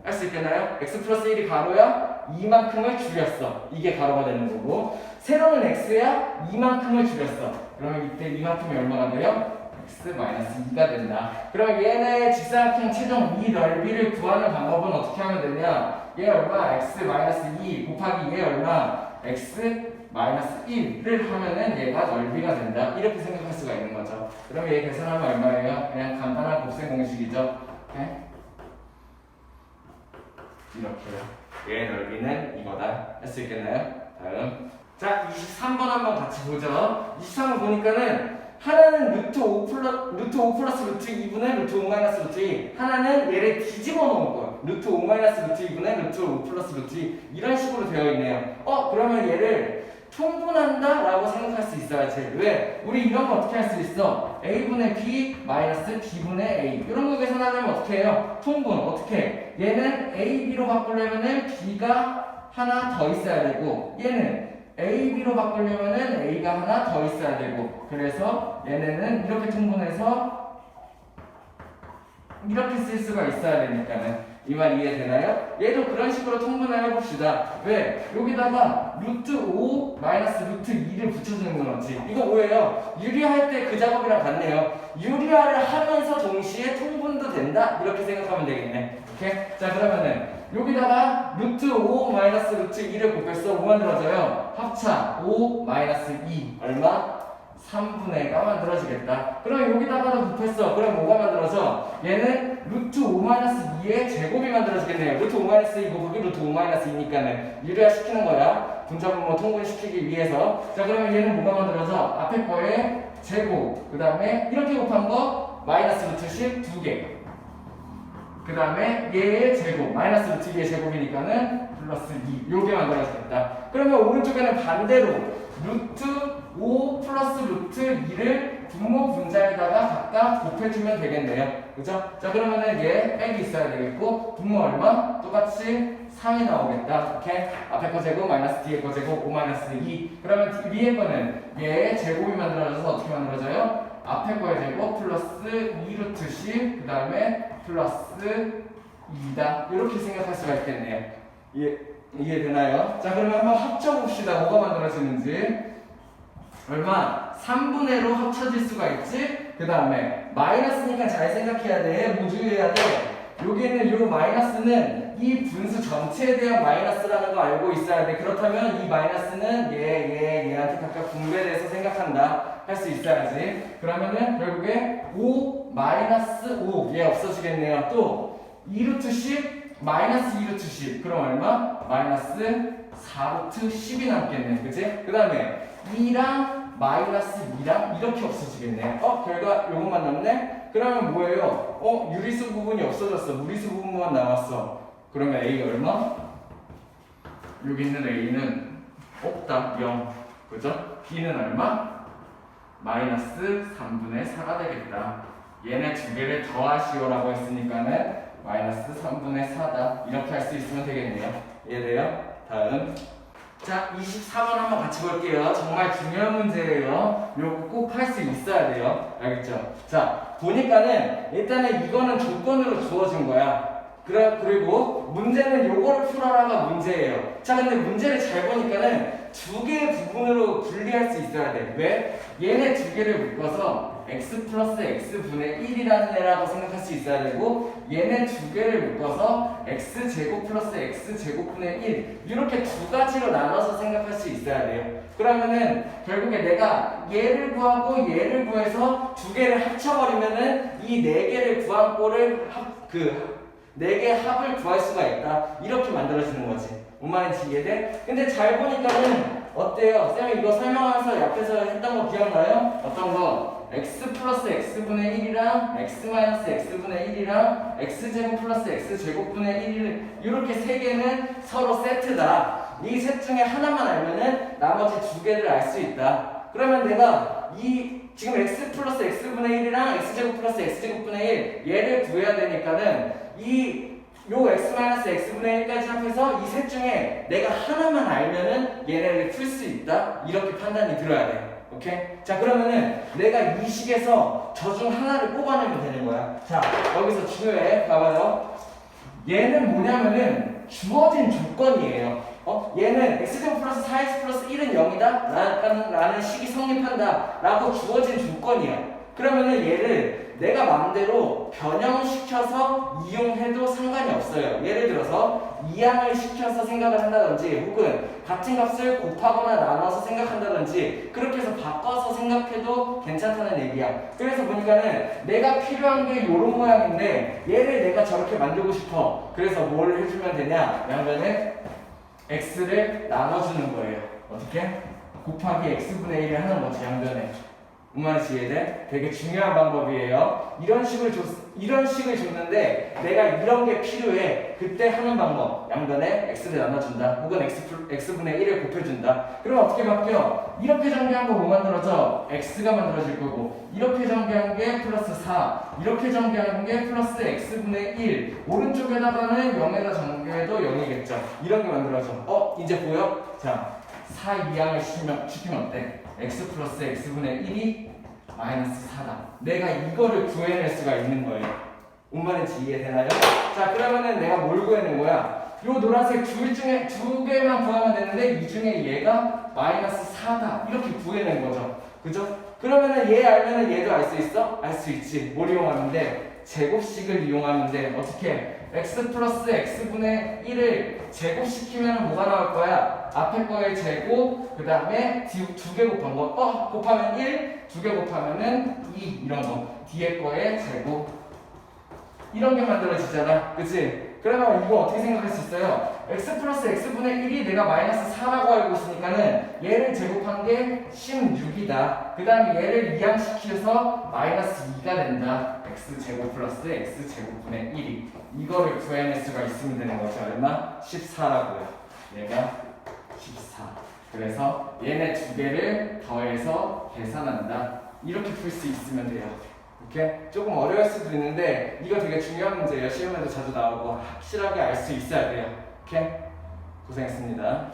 할 수 있겠나요? x 플러스 1이 가로야? 이만큼을 줄였어. 이게 가로가 되는 거고 세로는 x야? 이만큼을 줄였어. 그러면 이때 이만큼이 얼마가 돼요? x-2가 된다. 그럼 얘네 직사각형 최종 이 넓이를 구하는 방법은 어떻게 하면 되냐? 얘 얼마? x-2 곱하기 얘 얼마? x-1을 하면은 얘가 넓이가 된다. 이렇게 생각할 수가 있는 거죠. 그럼 얘 계산하면 얼마예요? 그냥 간단한 곱셈 공식이죠. 네? 이렇게요. 얘 넓이는 이거다. 할 수 있겠나요? 다음. 자, 23번 한번 같이 보죠. 23번 보니까는 하나는 루트 5 플러스 루트 2분의 루트 5 마이너스 루트 2. 하나는 얘를 뒤집어 놓은 거예요. 루트 5 마이너스 루트 2분의 루트 5 플러스 루트 2. 이런 식으로 되어 있네요. 그러면 얘를 통분한다 라고 생각할 수 있어야지. 왜? 우리 이런 거 어떻게 할 수 있어? a분의 b 마이너스 b분의 a. 이런 거 계산하려면 어떻게 해요? 통분. 어떻게 해? 얘는 a, b로 바꾸려면은 b가 하나 더 있어야 되고 얘는 a, b로 바꾸려면은 a가 하나 더 있어야 되고 그래서 얘네는 이렇게 통분해서 이렇게 쓸 수가 있어야 되니까는 이 말 이해되나요? 얘도 그런 식으로 통분을 해봅시다. 왜? 여기다가 루트 5 마이너스 루트 2를 붙여주는 건 어찌? 이거 뭐예요? 유리할 때 그 작업이랑 같네요. 유리화를 하면서 동시에 통분도 된다? 이렇게 생각하면 되겠네. 오케이? 자 그러면은 여기다가 루트 5 마이너스 루트 2를 곱했어. 뭐 만들어져요? 합차 5 마이너스 2 얼마? 3분의 1가 만들어지겠다. 그럼 여기다가도 곱했어. 그럼 뭐가 만들어져? 얘는 루트 5 마이너스 2의 제곱이 만들어지겠네요. 루트 5 마이너스 2 곱하기 루트 5 마이너스 2니까는 유리화 시키는 거야. 분자분모 통분시키기 위해서. 자 그러면 얘는 뭐가 만들어져? 앞에 거에 제곱. 그 다음에 이렇게 곱한 거 마이너스 루트 10 2개. 그 다음에 얘의 제곱. 마이너스 루트 2의 제곱이니까는 플러스 2. 요게 만들어지겠다. 그러면 오른쪽에는 반대로 루트 5 플러스 루트 2를 분모 분자에다가 각각 곱해주면 되겠네요. 그죠? 자 그러면은 얘 빼기 있어야 되겠고 분모 얼마? 똑같이 3이 나오겠다. 이렇게 앞에 거 제곱 마이너스 뒤에 거 제곱 5 마이너스 2. 그러면 위에 거는 얘 제곱이 만들어져서 어떻게 만들어져요? 앞에 거의 제곱 플러스 2루트 10 그 다음에 플러스 2다. 이렇게 생각할 수가 있겠네요. 이해되나요? 자 그러면 한번 합쳐봅시다. 뭐가 만들어지는지. 얼마? 3분의 1로 합쳐질 수가 있지? 그 다음에 마이너스니까 잘 생각해야 돼. 뭐 주의해야 돼? 여기는 요 마이너스는 이 분수 전체에 대한 마이너스라는 거 알고 있어야 돼. 그렇다면 이 마이너스는 얘한테 각각 분배돼서 생각한다. 할 수 있어야지. 그러면은 결국에 5 마이너스 5, 얘 없어지겠네요. 또 2루트 10, 마이너스 2루트 10. 그럼 얼마? 마이너스 4루트 10이 남겠네. 그치? 그 다음에 2랑 마이너스 2랑 이렇게 없어지겠네. 결과 요것만 남네? 그러면 뭐예요? 유리수 부분이 없어졌어. 무리수 부분만 남았어. 그러면 A 얼마? 여기 있는 A는 없다. 0. 그죠? B는 얼마? 마이너스 3분의 4가 되겠다. 얘네 두 개를 더하시오라고 했으니까는 마이너스 3분의 4다. 이렇게 할 수 있으면 되겠네요. 이해돼요? 다음. 자, 24번 한번 같이 볼게요. 정말 중요한 문제예요. 요거 꼭 할 수 있어야 돼요. 알겠죠? 자, 보니까는 일단은 이거는 조건으로 주어진 거야. 그리고 문제는 요거를 풀어라가 문제예요. 자, 근데 문제를 잘 보니까는 두 개의 부분으로 분리할 수 있어야 돼. 왜? 얘네 두 개를 묶어서 x 플러스 x분의 1이라는 애라고 생각할 수 있어야 되고, 얘네 두 개를 묶어서 x제곱 플러스 x제곱분의 1 이렇게 두 가지로 나눠서 생각할 수 있어야 돼요. 그러면은 결국에 내가 얘를 구하고 얘를 구해서 두 개를 합쳐버리면은 이 네 개를 구한 꼴을 네 개 합을 구할 수가 있다. 이렇게 만들어지는 거지. 뭔 말인지 이해돼? 근데 잘 보니까는 어때요? 쌤이 이거 설명하면서 옆에서 했던 거 기억나요? 어떤 거? x 플러스 x분의 1이랑 x 마이너스 x분의 1이랑 x제곱 플러스 x제곱분의 1 이렇게 세 개는 서로 세트다. 이 셋 중에 하나만 알면은 나머지 두 개를 알 수 있다. 그러면 내가 지금 x 플러스 x분의 1이랑 x제곱 플러스 x제곱분의 1 얘를 구해야 되니까는 요 x 마이너스 x분의 1까지 합해서 이 셋 중에 내가 하나만 알면은 얘네를 풀 수 있다. 이렇게 판단이 들어야 돼. 오케이? 자, 그러면은 내가 이 식에서 저 중 하나를 뽑아내면 되는 거야. 자, 여기서 중요해. 봐봐요. 얘는 뭐냐면은 주어진 조건이에요. 얘는 x제곱 플러스 4x 플러스 1은 0이다 라는 식이 성립한다 라고 주어진 조건이야. 그러면은 얘를 내가 마음대로 변형시켜서 이용해도 상관이 없어요. 예를 들어서 이항을 시켜서 생각을 한다든지 혹은 같은 값을 곱하거나 나눠서 생각한다든지 그렇게 해서 바꿔서 생각해도 괜찮다는 얘기야. 그래서 보니까는 내가 필요한 게 요런 모양인데 얘를 내가 저렇게 만들고 싶어. 그래서 뭘 해주면 되냐? 양변에 x를 나눠주는 거예요. 어떻게? 곱하기 x분의 1을 하는 거지, 양변에. 뭔 말인지 이해돼? 되게 중요한 방법이에요. 이런 식을 줬는데 내가 이런 게 필요해. 그때 하는 방법. 양변에 x를 나눠준다. 혹은 x분의 1을 곱해준다. 그럼 어떻게 바뀌어? 이렇게 전개한 거 뭐 만들어져? x가 만들어질 거고, 이렇게 전개한 게 플러스 4, 이렇게 전개한 게 플러스 x분의 1, 오른쪽에다가는 0에다 전개해도 0이겠죠. 이런 게 만들어져. 이제 보여? 자, 4 이항을 시키면 어때? x 플러스 x분의 1이 마이너스 4다. 내가 이거를 구해낼 수가 있는 거예요. 뭔 말인지 이해되나요? 자, 그러면은 내가 뭘 구해낸 거야? 요 노란색 둘 중에 두 개만 구하면 되는데 이 중에 얘가 마이너스 4다. 이렇게 구해낸 거죠. 그죠? 그러면은 얘 알면은 얘도 알 수 있어? 알 수 있지. 뭘 이용하면 돼? 제곱식을 이용하면 돼. 어떻게? x 플러스 x분의 1을 제곱시키면 뭐가 나올 거야? 앞에 거의 제곱, 그 다음에 두 개 곱한 거. 곱하면 1, 두 개 곱하면은 2, 이런 거. 뒤에 거의 제곱. 이런 게 만들어지잖아. 그치? 그러면 이거 어떻게 생각할 수 있어요? x 플러스 x분의 1이 내가 마이너스 4라고 알고 있으니까는 얘를 제곱한 게 16이다. 그 다음에 얘를 이항시켜서 마이너스 2가 된다. x제곱 플러스 x제곱분의 1이. 이거를 구해낼 수가 있으면 되는 거죠. 얼마? 14라고요. 얘가 14. 그래서 얘네 두 개를 더해서 계산한다. 이렇게 풀 수 있으면 돼요. 오케이? 조금 어려울 수도 있는데 이거 되게 중요한 문제예요. 시험에도 자주 나오고 확실하게 알 수 있어야 돼요. 오케이? 고생했습니다.